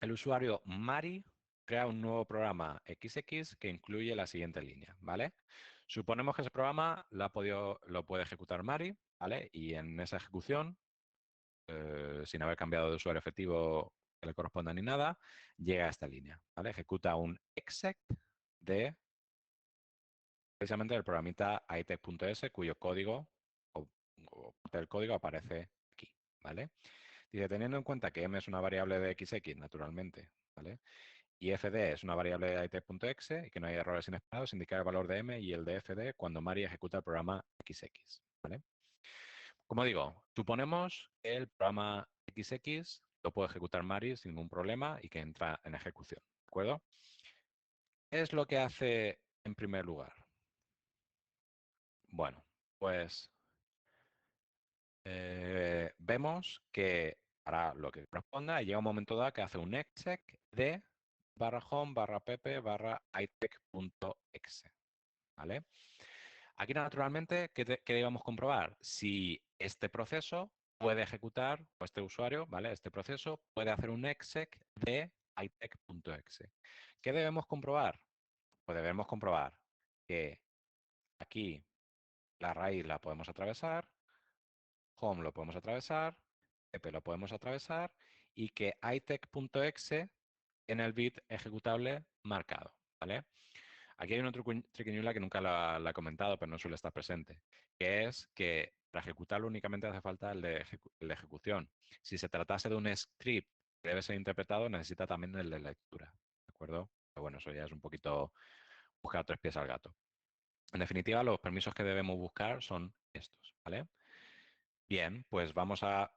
el usuario Mari crea un nuevo programa XX que incluye la siguiente línea, ¿vale? Suponemos que ese programa lo puede ejecutar Mari, ¿vale? Y en esa ejecución, sin haber cambiado de usuario efectivo que le corresponda ni nada, llega a esta línea, ¿vale? Ejecuta un exec de precisamente el programita itech.s cuyo código o parte del código aparece aquí, ¿vale? Dice, teniendo en cuenta que m es una variable de XX, naturalmente, ¿vale? Y fd es una variable de it.exe y que no hay errores inesperados, indicar el valor de m y el de fd cuando Mari ejecuta el programa XX, ¿vale? Como digo, suponemos que el programa XX lo puede ejecutar Mari sin ningún problema y que entra en ejecución, ¿de acuerdo? ¿Qué es lo que hace en primer lugar? Bueno, pues vemos que hará lo que corresponda y llega un momento dado que hace un exec de barra home barra pp barra itech.exe, ¿vale? Aquí naturalmente, ¿qué debemos comprobar? Si este proceso puede ejecutar, o este usuario, ¿vale? Este proceso puede hacer un exec de itech.exe. ¿Qué debemos comprobar? Pues debemos comprobar que aquí la raíz la podemos atravesar, home lo podemos atravesar, pp lo podemos atravesar y que itech.exe en el bit ejecutable marcado, ¿vale? Aquí hay una triquiñuela que nunca la he comentado, pero no suele estar presente, que es que para ejecutarlo únicamente hace falta el de ejecución. Si se tratase de un script que debe ser interpretado, necesita también el de lectura, ¿de acuerdo? Pero bueno, eso ya es un poquito buscar tres pies al gato. En definitiva, los permisos que debemos buscar son estos, ¿vale? Bien, pues vamos a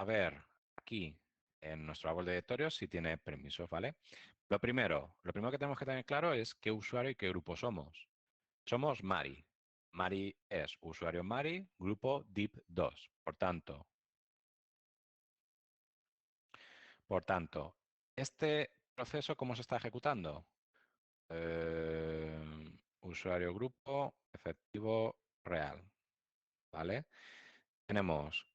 ver aquí en nuestro árbol de directorios si tiene permisos, ¿vale? Lo primero que tenemos que tener claro es qué usuario y qué grupo somos. Somos Mari. Mari es usuario Mari, grupo DIP2. Por tanto, ¿este proceso cómo se está ejecutando? Usuario grupo efectivo real, ¿vale? Tenemos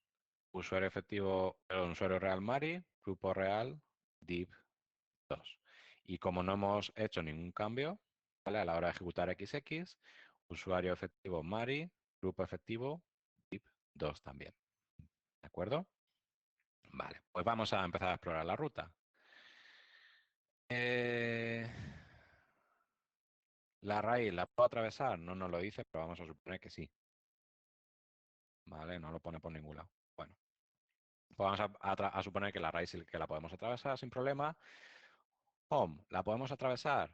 usuario efectivo, perdón, usuario real Mari, grupo real DIP2. Y como no hemos hecho ningún cambio, ¿vale? A la hora de ejecutar XX, usuario efectivo Mari, grupo efectivo DIP2 también. ¿De acuerdo? Vale, pues vamos a empezar a explorar la ruta. Eh, ¿La raíz la puedo atravesar? No nos lo dice, pero vamos a suponer que sí. Vale, no lo pone por ningún lado. Bueno, pues vamos a suponer que la raíz sí que la podemos atravesar sin problema. Home, ¿la podemos atravesar?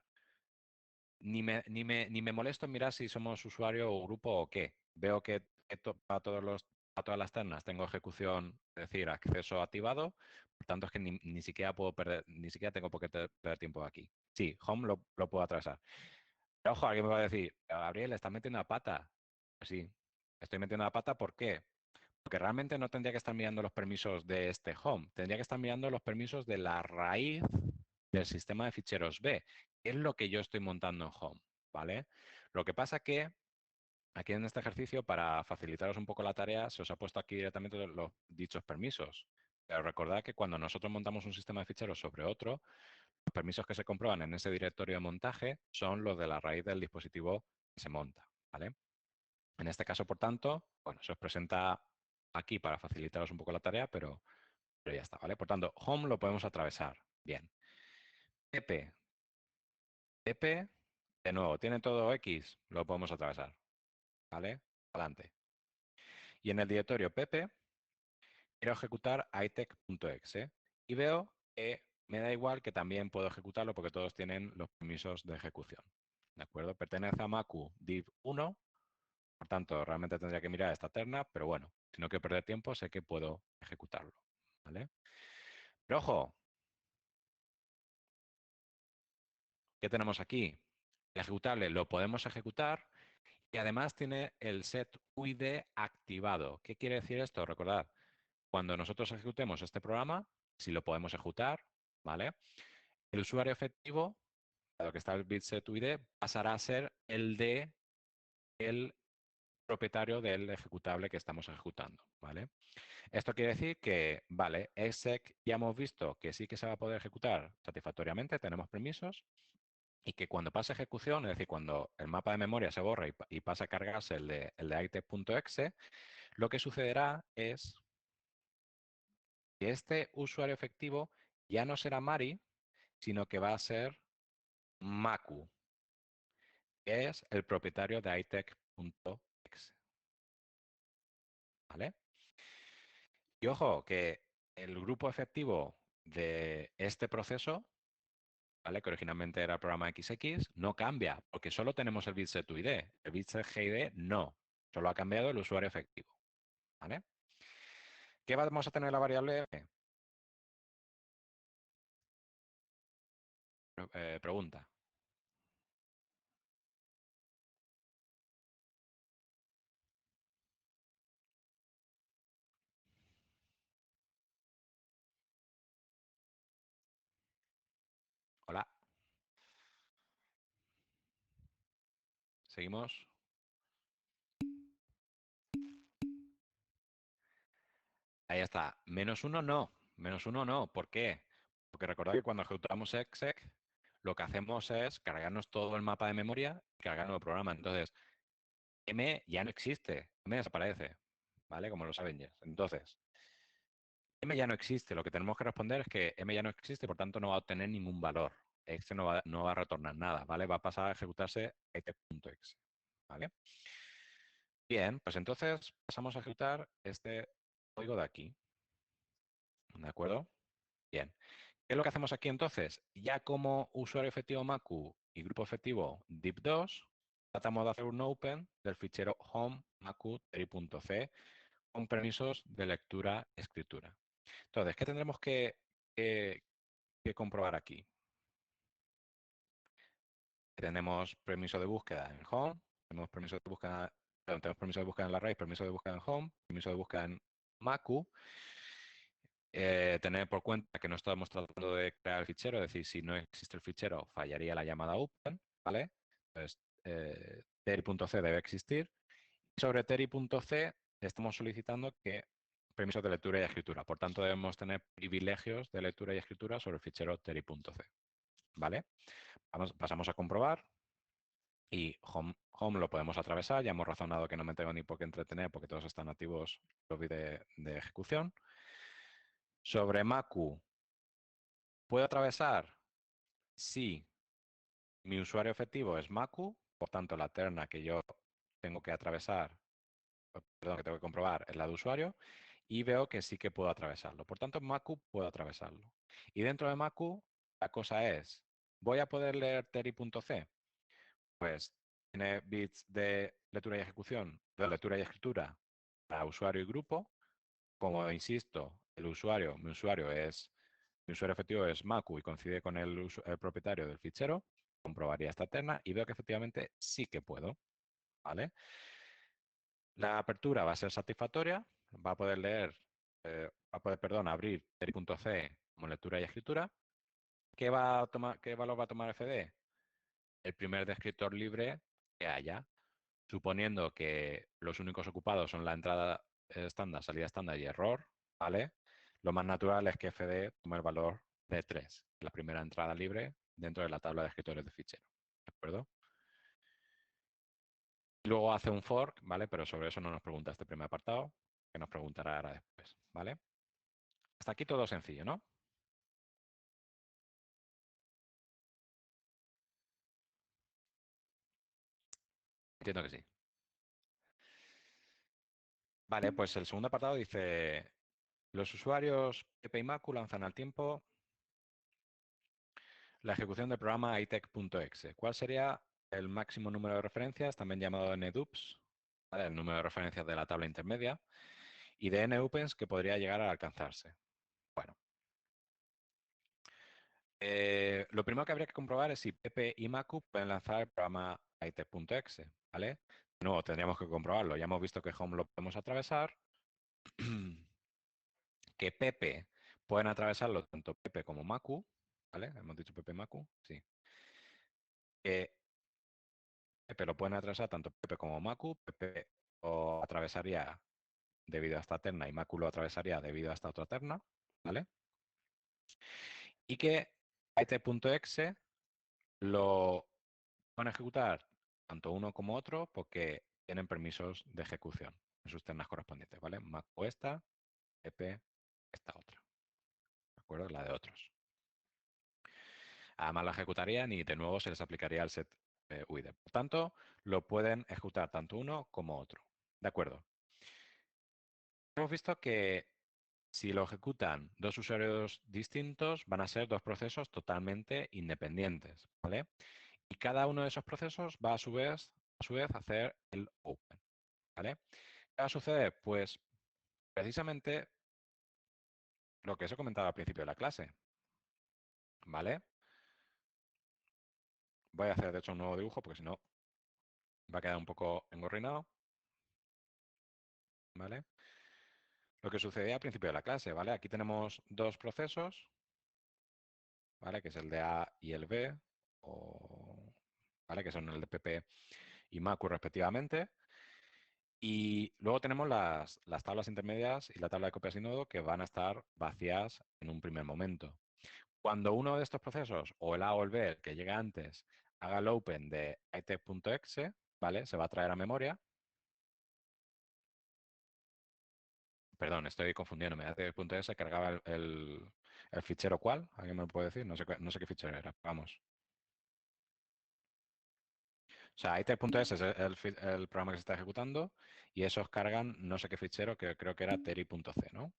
Ni me molesto en mirar si somos usuario o grupo o qué. Veo que para todas las ternas tengo ejecución, es decir, acceso activado. Por tanto, es que ni siquiera puedo perder, ni siquiera tengo por qué perder tiempo aquí. Sí, Home lo puedo atravesar. Pero ojo, alguien me va a decir, Gabriel, estás metiendo la pata. Pues sí, estoy metiendo la pata, ¿por qué? Porque realmente no tendría que estar mirando los permisos de este home, tendría que estar mirando los permisos de la raíz del sistema de ficheros B, que es lo que yo estoy montando en home, ¿vale? Lo que pasa que aquí en este ejercicio, para facilitaros un poco la tarea, se os ha puesto aquí directamente los dichos permisos. Pero recordad que cuando nosotros montamos un sistema de ficheros sobre otro, los permisos que se comprueban en ese directorio de montaje son los de la raíz del dispositivo que se monta, ¿vale? En este caso, por tanto, bueno, se os presenta aquí para facilitaros un poco la tarea, pero ya está, ¿vale? Por tanto, home lo podemos atravesar. Bien. pp. pp, de nuevo, tiene todo X, lo podemos atravesar, ¿vale? Adelante. Y en el directorio pp, quiero ejecutar itech.exe y veo que me da igual que también puedo ejecutarlo porque todos tienen los permisos de ejecución. ¿De acuerdo? Pertenece a Macu div 1, por tanto, realmente tendría que mirar esta terna, pero bueno, si no quiero perder tiempo, sé que puedo ejecutarlo, ¿vale? Pero ojo, ¿qué tenemos aquí? El ejecutable lo podemos ejecutar y además tiene el set UID activado. ¿Qué quiere decir esto? Recordad, cuando nosotros ejecutemos este programa, si lo podemos ejecutar, ¿vale? El usuario efectivo, dado que está el bit set UID, pasará a ser el de el propietario del ejecutable que estamos ejecutando, ¿vale? Esto quiere decir que, vale, exec ya hemos visto que sí que se va a poder ejecutar satisfactoriamente, tenemos permisos, y que cuando pase ejecución, es decir, cuando el mapa de memoria se borra y pasa a cargarse el de itech.exe, lo que sucederá es que este usuario efectivo ya no será Mari, sino que va a ser Macu, que es el propietario de itech.exe. ¿Vale? Y ojo, que el grupo efectivo de este proceso, ¿vale? Que originalmente era el programa XX, no cambia, porque solo tenemos el bitset UID. El bitset GID no, solo ha cambiado el usuario efectivo. ¿Vale? ¿Qué vamos a tener en la variable f? Pregunta. Hola. Seguimos. Ahí está. -1 no. -1 no. ¿Por qué? Porque recordad que cuando ejecutamos exec, lo que hacemos es cargarnos todo el mapa de memoria y cargarnos el programa. Entonces, M ya no existe. M desaparece. ¿Vale? Como los Avengers. Entonces, M ya no existe. Lo que tenemos que responder es que M ya no existe, por tanto no va a obtener ningún valor. Exe no va a retornar nada, ¿vale? Va a pasar a ejecutarse itech.exe, ¿vale? Bien, pues entonces pasamos a ejecutar este código de aquí, ¿de acuerdo? Bien. ¿Qué es lo que hacemos aquí entonces? Ya como usuario efectivo Macu y grupo efectivo div2, tratamos de hacer un open del fichero home macu.c con permisos de lectura-escritura. Entonces, ¿qué tendremos que- que comprobar aquí? Tenemos permiso de búsqueda en home, tenemos permiso de búsqueda, perdón, tenemos permiso de búsqueda en la raíz, permiso de búsqueda en home, permiso de búsqueda en Macu. Tener por cuenta que no estamos tratando de crear el fichero, es decir, si no existe el fichero, fallaría la llamada open, ¿vale? Entonces, teri.c debe existir. Sobre teri.c estamos solicitando que permisos de lectura y escritura. Por tanto, debemos tener privilegios de lectura y escritura sobre el fichero teri.c, ¿vale? Pasamos a comprobar y home lo podemos atravesar. Ya hemos razonado que no me tengo ni por qué entretener porque todos están activos los de ejecución. Sobre Macu, ¿puedo atravesar? Sí. Mi usuario efectivo es Macu, por tanto la terna que yo tengo que atravesar, perdón, que tengo que comprobar es la de usuario, y veo que sí que puedo atravesarlo. Por tanto, Macu puedo atravesarlo. Y dentro de Macu La cosa es, ¿voy a poder leer teri.c? Pues tiene bits de lectura y ejecución, de lectura y escritura para usuario y grupo. Como insisto, mi usuario efectivo es Macu y coincide con el propietario del fichero, comprobaría esta terna y veo que efectivamente sí que puedo, ¿vale? La apertura va a ser satisfactoria, va a poder leer, abrir teri.c como lectura y escritura. ¿Qué valor va a tomar FD? El primer descriptor libre que haya, suponiendo que los únicos ocupados son la entrada estándar, salida estándar y error, ¿vale? Lo más natural es que FD tome el valor de 3, la primera entrada libre dentro de la tabla de escritores de fichero, ¿de acuerdo? Luego hace un fork, ¿vale? Pero sobre eso no nos pregunta este primer apartado, que nos preguntará ahora después, ¿vale? Hasta aquí todo sencillo, ¿no? Entiendo que sí. Vale, pues el segundo apartado dice, los usuarios Pepe y Macu lanzan al tiempo la ejecución del programa itech.exe. ¿Cuál sería el máximo número de referencias, también llamado NDUPS, ¿vale? El número de referencias de la tabla intermedia, y de NUpens que podría llegar a alcanzarse? Bueno, lo primero que habría que comprobar es si Pepe y Macu pueden lanzar el programa itech.exe, ¿vale? De nuevo, tendríamos que comprobarlo. Ya hemos visto que Home lo podemos atravesar, que Pepe pueden atravesarlo tanto Pepe como Macu, ¿vale? Hemos dicho Pepe y Macu, sí. Que Pepe lo pueden atravesar tanto Pepe como Macu. Pepe lo atravesaría debido a esta terna y Macu lo atravesaría debido a esta otra terna, ¿vale? Y que IT.exe lo van a ejecutar tanto uno como otro porque tienen permisos de ejecución en sus ternas correspondientes, ¿vale? Macu esta, Pepe esta otra, ¿de acuerdo? La de otros. Además la ejecutarían y de nuevo se les aplicaría el set UID. Por tanto, lo pueden ejecutar tanto uno como otro. ¿De acuerdo? Hemos visto que si lo ejecutan dos usuarios distintos, van a ser dos procesos totalmente independientes, ¿vale? Y cada uno de esos procesos va a su vez a hacer el open, ¿vale? ¿Qué va a suceder? Pues precisamente lo que os he comentado al principio de la clase, ¿vale? Voy a hacer de hecho un nuevo dibujo porque si no va a quedar un poco engorrinado, ¿vale? Lo que sucedía al principio de la clase, ¿vale? Aquí tenemos dos procesos, ¿vale? Que es el de A y el B, ¿vale? Que son el de PP y Macu respectivamente. Y luego tenemos las tablas intermedias y la tabla de copias y nodo que van a estar vacías en un primer momento. Cuando uno de estos procesos, o el A o el B, el que llega antes, haga el open de itech.exe, ¿vale? Se va a traer a memoria. Perdón, estoy confundiéndome. itech.exe cargaba el fichero ¿cuál? ¿Alguien me lo puede decir? No sé qué fichero era. Vamos. O sea, itech.exe es el programa que se está ejecutando y esos cargan no sé qué fichero que creo que era teri.c, ¿no?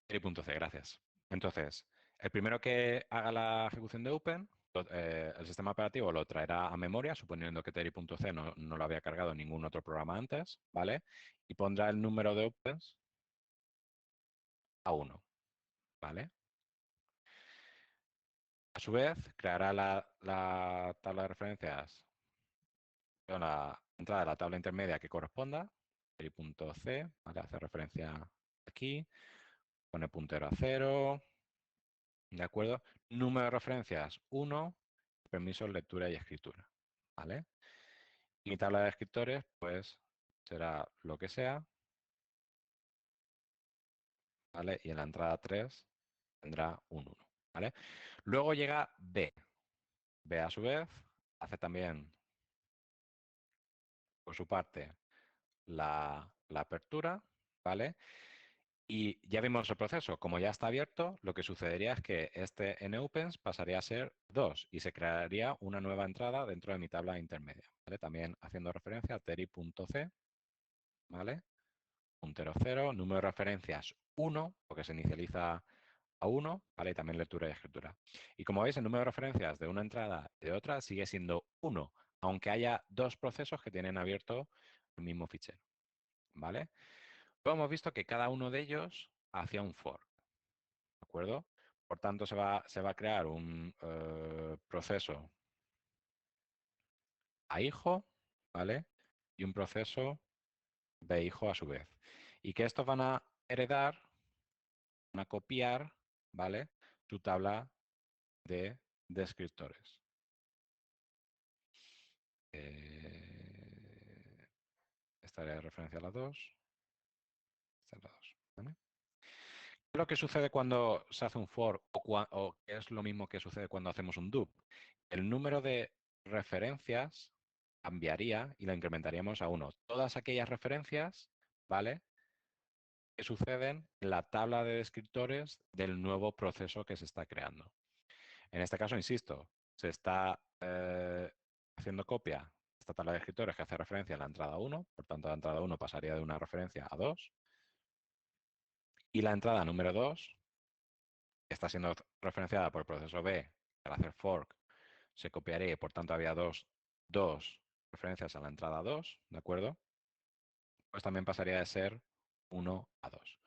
Teri.c, gracias. Entonces, el primero que haga la ejecución de open, el sistema operativo lo traerá a memoria, suponiendo que teri.c no lo había cargado ningún otro programa antes, ¿vale? Y pondrá el número de opens a 1, ¿vale? A su vez, creará la tabla de referencias, la entrada de la tabla intermedia que corresponda, teri.c, ¿vale? Hace referencia aquí, pone puntero a 0, ¿de acuerdo? Número de referencias 1, permisos lectura y escritura, ¿vale? Mi tabla de escritores, pues, será lo que sea, ¿vale? Y en la entrada 3 tendrá un 1, ¿vale? Luego llega B. B, a su vez, hace también, por su parte, la apertura, ¿vale? Y ya vimos el proceso. Como ya está abierto, lo que sucedería es que este nopens pasaría a ser 2 y se crearía una nueva entrada dentro de mi tabla intermedia, ¿vale? También haciendo referencia a teri.c, ¿vale? Puntero 0, número de referencias 1, porque se inicializa a 1, ¿vale? Y también lectura y escritura. Y como veis, el número de referencias de una entrada y de otra sigue siendo 1, aunque haya dos procesos que tienen abierto el mismo fichero, ¿vale? Luego hemos visto que cada uno de ellos hacía un fork, ¿de acuerdo? Por tanto, se va a crear un proceso a hijo, ¿vale? Y un proceso de hijo a su vez. Y que estos van a heredar, van a copiar, ¿vale? Su tabla de descriptores. Esta área de referencia a la 2. Esta es la 2, ¿vale? ¿Qué es lo que sucede cuando se hace un for o qué es lo mismo que sucede cuando hacemos un dup? El número de referencias cambiaría y lo incrementaríamos a 1. Todas aquellas referencias, ¿vale? Que suceden en la tabla de descriptores del nuevo proceso que se está creando. En este caso, insisto, se está haciendo copia de esta tabla de descriptores que hace referencia a la entrada 1, por tanto la entrada 1 pasaría de una referencia a 2, y la entrada número 2 está siendo referenciada por el proceso B, al hacer fork se copiaría y por tanto había dos referencias a la entrada 2, ¿de acuerdo? Pues también pasaría de ser 1 a 2.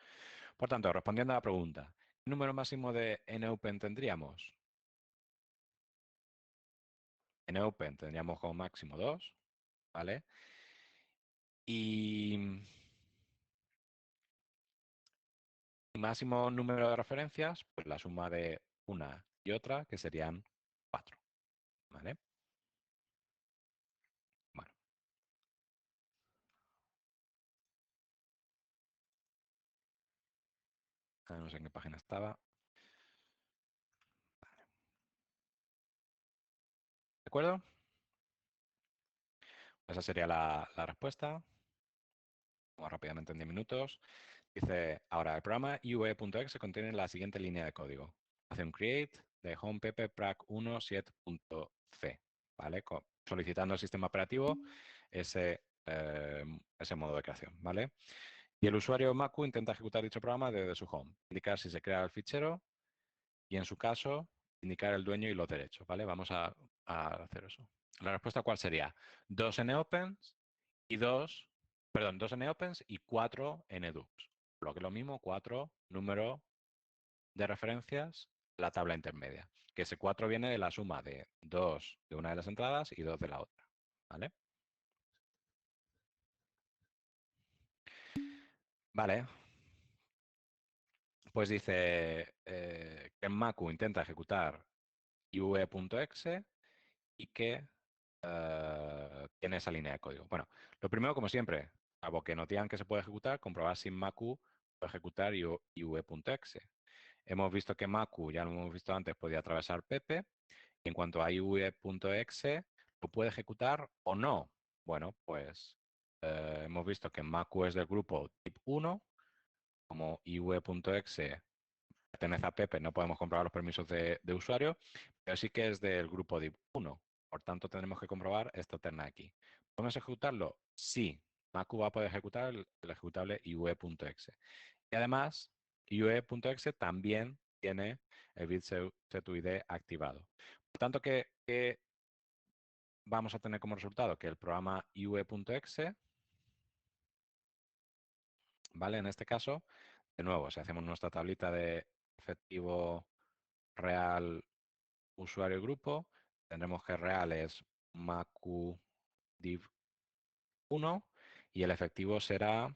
Por tanto, respondiendo a la pregunta, ¿qué número máximo de NOpen tendríamos? NOpen tendríamos como máximo 2, ¿vale? Y máximo número de referencias, pues la suma de una y otra, que serían 4, ¿vale? Bueno, no sé en qué página estaba. ¿De acuerdo? Esa sería la respuesta. Vamos rápidamente en 10 minutos. Dice, ahora, el programa IUE.exe contiene la siguiente línea de código. Hace un create de home pp prac1 set.c, ¿vale? Solicitando al sistema operativo ese modo de creación, ¿vale? Y el usuario Macu intenta ejecutar dicho programa desde su home, indicar si se crea el fichero y, en su caso, indicar el dueño y los derechos, ¿vale? Vamos a hacer eso. La respuesta, ¿cuál sería? 2 NOpens y 2 NOpens y 4 NDups. Lo que es lo mismo, 4 número de referencias, la tabla intermedia. Que ese 4 viene de la suma de 2 de una de las entradas y 2 de la otra, ¿vale? Vale. Pues dice que Macu intenta ejecutar IUE.exe y que tiene esa línea de código. Bueno, lo primero, como siempre, salvo que nos digan que se puede ejecutar, comprobar si Macu puede ejecutar IUE.exe. Hemos visto que Macu, ya lo hemos visto antes, podía atravesar Pepe. Y en cuanto a IUE.exe, lo puede ejecutar o no. Bueno, pues hemos visto que Macu es del grupo tip 1, como IUE.exe pertenece a Pepe, no podemos comprobar los permisos de usuario, pero sí que es del grupo div1. Por tanto, tendremos que comprobar esta terna aquí. ¿Podemos ejecutarlo? Sí. Macu va a poder ejecutar el ejecutable IUE.exe. Y además, IUE.exe también tiene el bit setuid activado. Por tanto, ¿qué vamos a tener como resultado? Que el programa IUE.exe, ¿vale? En este caso, de nuevo, si hacemos nuestra tablita de efectivo real usuario y grupo, tendremos que real es macu div 1 y el efectivo será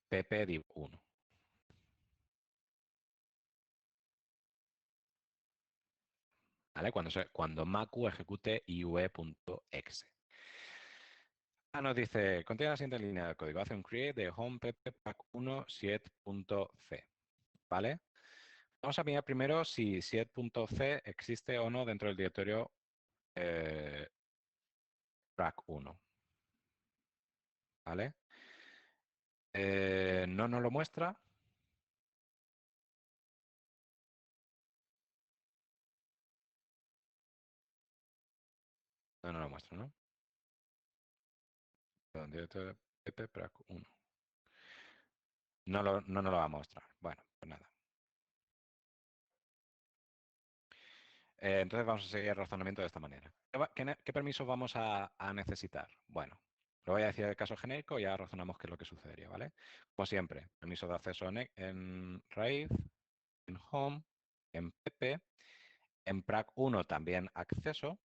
pp div 1. ¿Vale? Cuando macu ejecute iue.exe. Nos dice, contiene la siguiente línea de código. Hace un create de home pp pack1 set.c. ¿Vale? Vamos a mirar primero si set.c existe o no dentro del directorio pack1. ¿Vale? No nos lo muestra. No nos lo muestra, ¿no? Perdón, directorio pp prac1. no nos lo va a mostrar. Bueno, pues nada. Entonces vamos a seguir el razonamiento de esta manera. ¿Qué permisos vamos a necesitar? Bueno, lo voy a decir el caso genérico y ya razonamos qué es lo que sucedería, ¿vale? Como siempre, permiso de acceso en raíz, en home, en pp, en prac1 también acceso,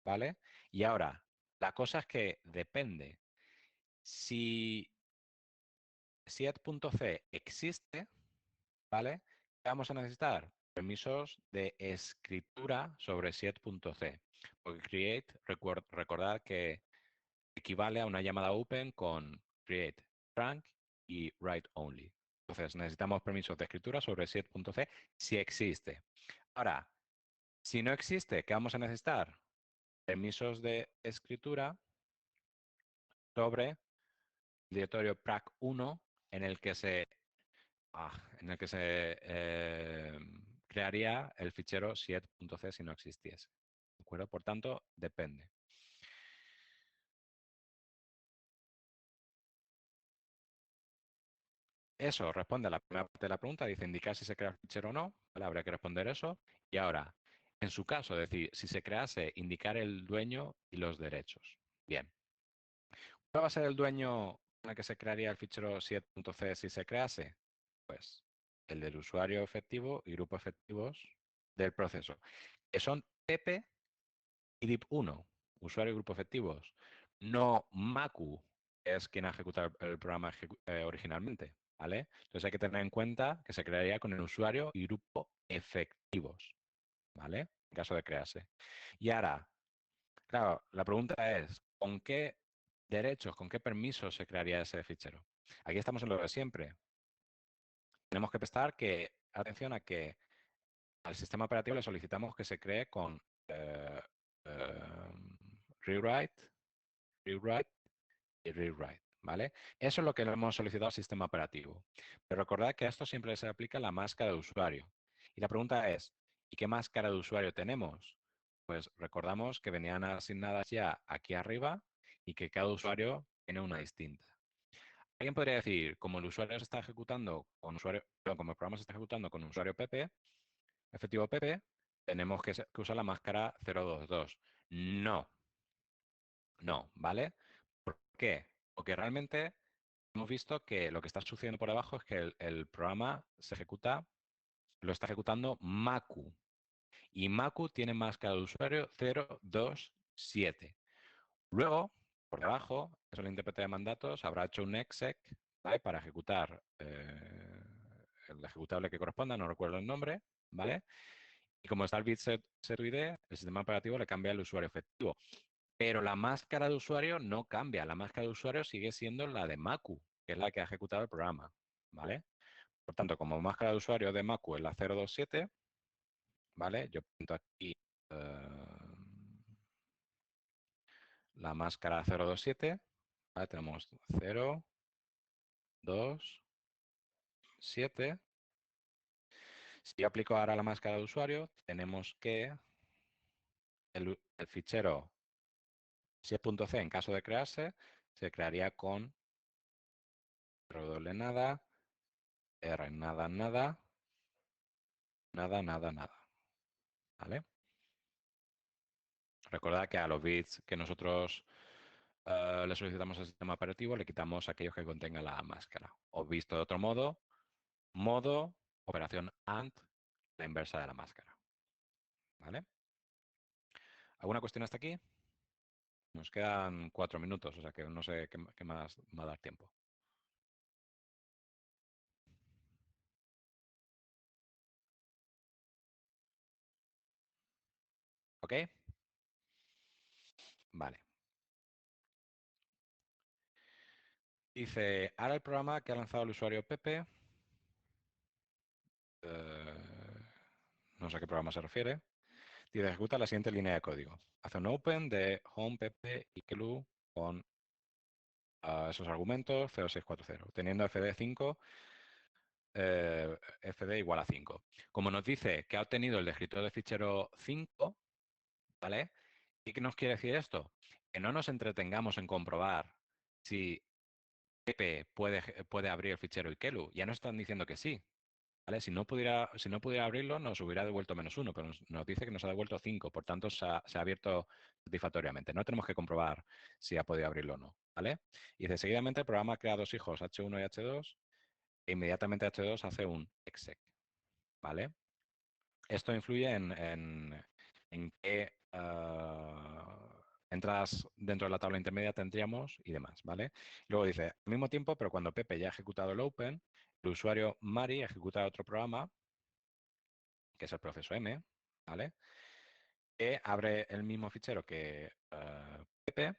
¿vale? Y ahora, la cosa es que depende. Si set.c existe, ¿vale? ¿Qué vamos a necesitar? Permisos de escritura sobre set.c. Porque create, recordad que equivale a una llamada open con create trunk y write only. Entonces necesitamos permisos de escritura sobre set.c si existe. Ahora, si no existe, ¿qué vamos a necesitar? Permisos de escritura sobre el directorio prac1 en el que se crearía el fichero set.c si no existiese. ¿De acuerdo? Por tanto, depende. Eso responde a la primera parte de la pregunta, dice indicar si se crea el fichero o no, ¿vale? Habría que responder eso. Y ahora, en su caso, decir, si se crease, indicar el dueño y los derechos. Bien. ¿Cuál va a ser el dueño con el que se crearía el fichero set.c si se crease? Pues el del usuario efectivo y grupo efectivos del proceso, que son pp y dip1, usuario y grupo efectivos, no Macu, que es quien ha ejecutado el programa originalmente, ¿vale? Entonces hay que tener en cuenta que se crearía con el usuario y grupo efectivos, ¿vale? En caso de crearse. Y ahora, claro, la pregunta es, ¿con qué derechos, con qué permisos se crearía ese fichero? Aquí estamos en lo de siempre. Tenemos que prestar atención a que al sistema operativo le solicitamos que se cree con eh, eh, rewrite, rewrite y rewrite, ¿vale? Eso es lo que le hemos solicitado al sistema operativo. Pero recordad que a esto siempre se aplica la máscara de usuario. Y la pregunta es, ¿y qué máscara de usuario tenemos? Pues recordamos que venían asignadas ya aquí arriba y que cada usuario tiene una distinta. Alguien podría decir, como el usuario se está ejecutando con usuario, perdón, como el programa se está ejecutando con usuario PP, efectivo PP, tenemos que usar la máscara 022. No, no, ¿vale? ¿Por qué? Porque realmente hemos visto que lo que está sucediendo por debajo es que el programa lo está ejecutando Macu. Y Macu tiene máscara de usuario 027. Luego, por debajo, eso el intérprete de mandatos habrá hecho un exec, ¿vale? Para ejecutar el ejecutable que corresponda, no recuerdo el nombre, ¿vale? Y como está el bit set UID, el sistema operativo le cambia el usuario efectivo. Pero la máscara de usuario no cambia. La máscara de usuario sigue siendo la de Macu, que es la que ha ejecutado el programa, ¿vale? Por tanto, como máscara de usuario de Macu es la 027, ¿vale? Yo pinto aquí la máscara 027, ¿vale? Tenemos 0, 2, 7. Si yo aplico ahora la máscara de usuario, tenemos que el fichero set.c en caso de crearse, se crearía con nada, r nada, nada, nada, nada, nada. ¿Vale? Recordad que a los bits que nosotros le solicitamos al sistema operativo le quitamos aquellos que contengan la máscara. O visto de otro modo, modo, operación AND, la inversa de la máscara. ¿Vale? ¿Alguna cuestión hasta aquí? Nos quedan 4 minutos, o sea que no sé qué más va a dar tiempo. ¿Ok? Vale. Dice, ahora el programa que ha lanzado el usuario Pepe, no sé a qué programa se refiere, dice, ejecuta la siguiente línea de código. Hace un open de home pp y clue con esos argumentos 0640, teniendo fd5, fd igual a 5. Como nos dice que ha obtenido el descriptor de fichero 5, ¿vale? ¿Y qué nos quiere decir esto? Que no nos entretengamos en comprobar si Pepe puede abrir el fichero Ikelu. Ya nos están diciendo que sí. ¿Vale? Si no pudiera abrirlo, nos hubiera devuelto -1, pero nos dice que nos ha devuelto 5. Por tanto, se ha abierto satisfactoriamente. No tenemos que comprobar si ha podido abrirlo o no. ¿Vale? Y dice, seguidamente el programa crea dos hijos, H1 y H2, e inmediatamente H2 hace un exec. ¿Vale? Esto influye en qué entradas dentro de la tabla intermedia tendríamos y demás, ¿vale? Luego dice, al mismo tiempo, pero cuando Pepe ya ha ejecutado el open, el usuario Mari ejecuta otro programa, que es el proceso M, ¿vale? Que abre el mismo fichero que Pepe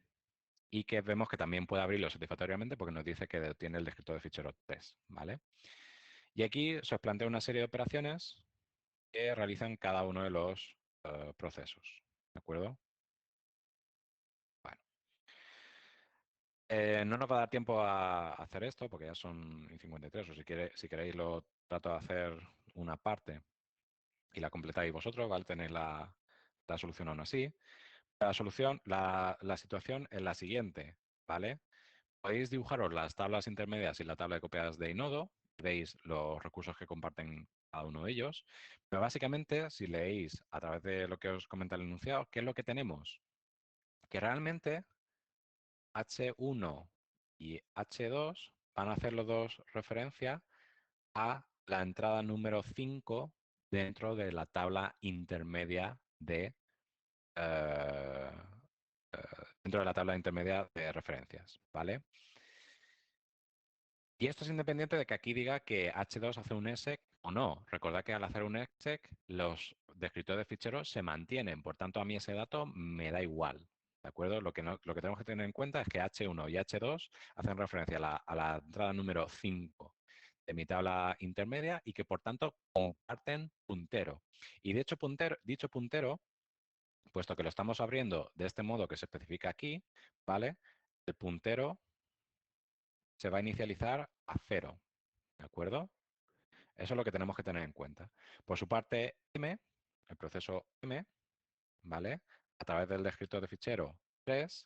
y que vemos que también puede abrirlo satisfactoriamente porque nos dice que tiene el descriptor de fichero 3, ¿vale? Y aquí se os plantea una serie de operaciones que realizan cada uno de los procesos, ¿de acuerdo? Bueno, no nos va a dar tiempo a hacer esto porque ya son 53, o si queréis lo trato de hacer una parte y la completáis vosotros, ¿vale? Tenéis la solución aún así. La situación es la siguiente, ¿vale? Podéis dibujaros las tablas intermedias y la tabla de copias de Inodo, veis los recursos que comparten cada uno de ellos, pero básicamente, si leéis a través de lo que os comenta el enunciado, ¿qué es lo que tenemos? Que realmente H1 y H2 van a hacer los dos referencia a la entrada número 5 dentro de la tabla intermedia eh, eh, dentro de la tabla intermedia de referencias, ¿vale? Y esto es independiente de que aquí diga que H2 hace un exec o no. Recordad que al hacer un exec, los descriptores de ficheros se mantienen. Por tanto, a mí ese dato me da igual. ¿De acuerdo? Lo que tenemos que tener en cuenta es que H1 y H2 hacen referencia a la entrada número 5 de mi tabla intermedia y que, por tanto, comparten puntero. Y de hecho, dicho puntero, puesto que lo estamos abriendo de este modo que se especifica aquí, ¿vale? El puntero se va a inicializar a 0, ¿de acuerdo? Eso es lo que tenemos que tener en cuenta. Por su parte, M, el proceso M, ¿vale? A través del descriptor de fichero 3,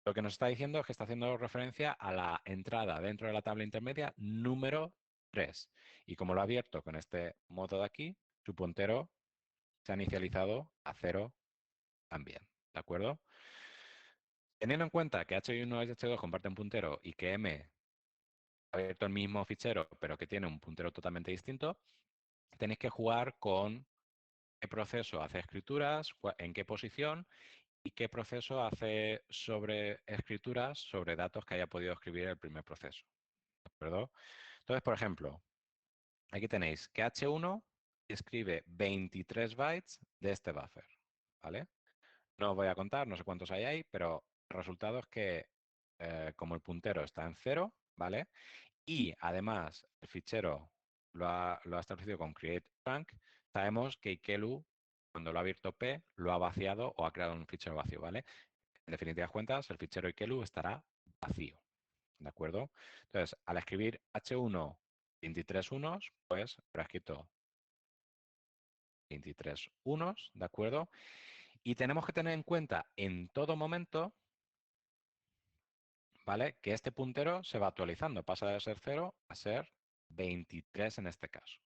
lo que nos está diciendo es que está haciendo referencia a la entrada dentro de la tabla intermedia número 3. Y como lo ha abierto con este modo de aquí, su puntero se ha inicializado a 0 también, ¿de acuerdo? Teniendo en cuenta que H1 y H2 comparten puntero y que M ha abierto el mismo fichero, pero que tiene un puntero totalmente distinto, tenéis que jugar con qué proceso hace escrituras, en qué posición y qué proceso hace sobre escrituras sobre datos que haya podido escribir el primer proceso. ¿De acuerdo? Entonces, por ejemplo, aquí tenéis que H1 escribe 23 bytes de este buffer. ¿Vale? No os voy a contar, no sé cuántos hay ahí, pero el resultado es que como el puntero está en 0, ¿vale? Y además el fichero lo ha establecido con createFrank, sabemos que Ikelu, cuando lo ha abierto P, lo ha vaciado o ha creado un fichero vacío, ¿vale? En definitivas cuentas, el fichero Ikelu estará vacío, ¿de acuerdo? Entonces, al escribir H1 23 unos, pues habrá escrito 23 unos, ¿de acuerdo? Y tenemos que tener en cuenta en todo momento, ¿vale? Que este puntero se va actualizando, pasa de ser 0 a ser 23 en este caso,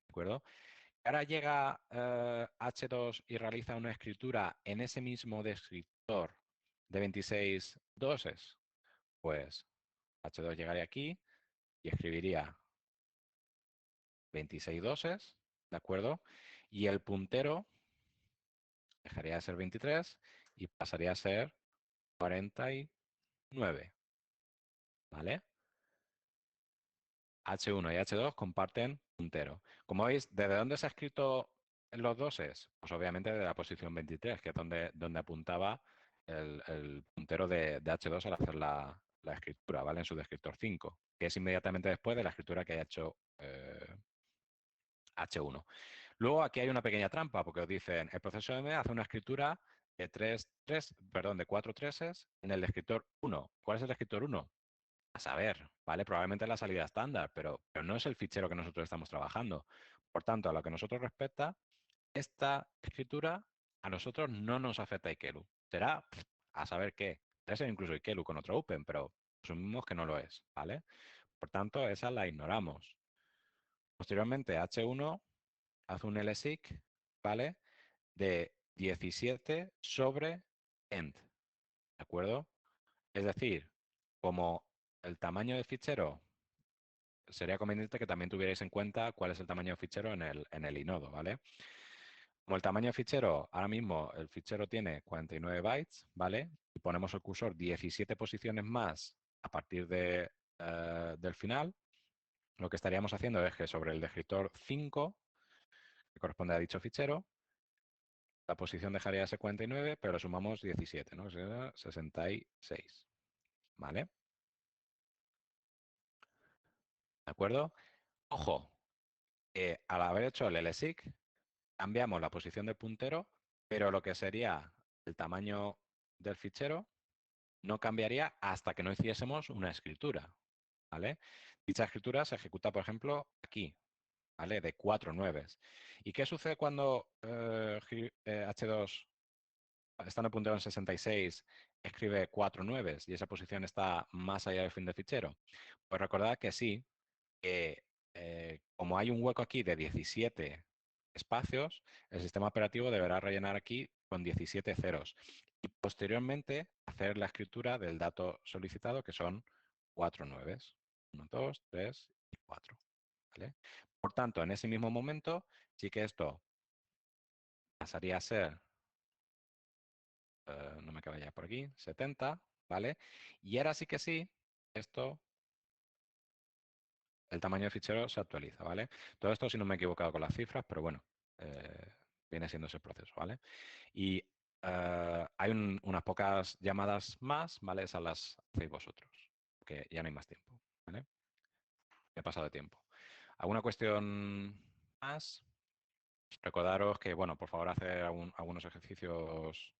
¿de acuerdo? Ahora llega H2 y realiza una escritura en ese mismo descriptor de 26 doses, pues H2 llegaría aquí y escribiría 26 doses, ¿de acuerdo? Y el puntero dejaría de ser 23 y pasaría a ser 49, ¿vale? H1 y H2 comparten puntero. Como veis, ¿desde dónde se ha escrito los doses? Pues obviamente de la posición 23, que es donde apuntaba el puntero de H2 al hacer la escritura, ¿vale? En su descriptor 5, que es inmediatamente después de la escritura que haya hecho H1. Luego aquí hay una pequeña trampa, porque os dicen, el proceso M hace una escritura de 4 treses en el descriptor 1. ¿Cuál es el descriptor 1? A saber, ¿vale? Probablemente la salida estándar, pero no es el fichero que nosotros estamos trabajando. Por tanto, a lo que nosotros respecta, esta escritura a nosotros no nos afecta a Ikelu. Será a saber qué. Puede ser incluso Ikelu con otro open, pero asumimos que no lo es, ¿vale? Por tanto, esa la ignoramos. Posteriormente, H1 hace un LSIC, ¿vale? De 17 sobre end, ¿de acuerdo? Es decir, como el tamaño del fichero, sería conveniente que también tuvierais en cuenta cuál es el tamaño del fichero en el inodo, ¿vale? Como el tamaño del fichero, ahora mismo el fichero tiene 49 bytes, ¿vale? Y ponemos el cursor 17 posiciones más a partir del final, lo que estaríamos haciendo es que sobre el descriptor 5, que corresponde a dicho fichero, la posición dejaría de ser 49, pero le sumamos 17, ¿no? Que será 66, ¿vale? ¿De acuerdo? Ojo, al haber hecho el LSIC, cambiamos la posición del puntero, pero lo que sería el tamaño del fichero no cambiaría hasta que no hiciésemos una escritura, ¿vale? Dicha escritura se ejecuta, por ejemplo, aquí, ¿vale? De 4 nueves. ¿Y qué sucede cuando H2, estando el puntero en 66, escribe 4 nueves y esa posición está más allá del fin del fichero? Pues recordad que sí, que como hay un hueco aquí de 17 espacios, el sistema operativo deberá rellenar aquí con 17 ceros y posteriormente hacer la escritura del dato solicitado, que son 4 nueves. 1, 2, 3 y 4. ¿Vale? Por tanto, en ese mismo momento, sí que esto pasaría a ser, no me cabe ya por aquí, 70, ¿vale? Y ahora sí que sí, esto, el tamaño del fichero se actualiza, ¿vale? Todo esto, si no me he equivocado con las cifras, pero bueno, eh, viene siendo ese proceso, ¿vale? Y hay unas pocas llamadas más, ¿vale? Esas las hacéis vosotros, que ya no hay más tiempo, ¿vale? He pasado de tiempo. ¿Alguna cuestión más? Recordaros que, bueno, por favor, hacer algunos ejercicios,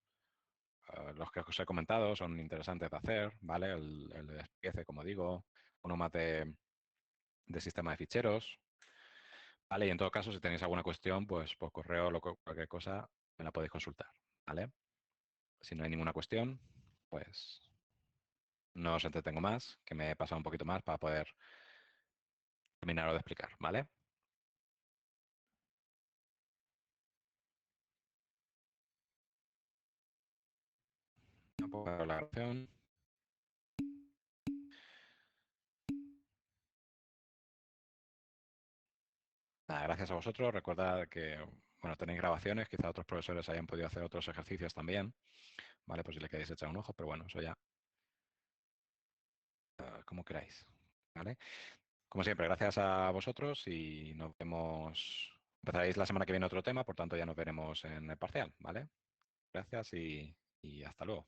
los que os he comentado, son interesantes de hacer, ¿vale? El de despiece, como digo, uno más de sistema de ficheros, ¿vale? Y en todo caso, si tenéis alguna cuestión, pues por correo o cualquier cosa, me la podéis consultar, ¿vale? Si no hay ninguna cuestión, pues no os entretengo más, que me he pasado un poquito más para poder terminarlo de explicar, ¿vale? No puedo ver la grabación. Nada, gracias a vosotros. Recordad que, bueno, tenéis grabaciones, quizá otros profesores hayan podido hacer otros ejercicios también, ¿vale? Pues si le queréis echar un ojo, pero bueno, eso ya, como queráis, ¿vale? Como siempre, gracias a vosotros y nos vemos. Empezaréis la semana que viene otro tema, por tanto ya nos veremos en el parcial, ¿vale? Gracias y hasta luego.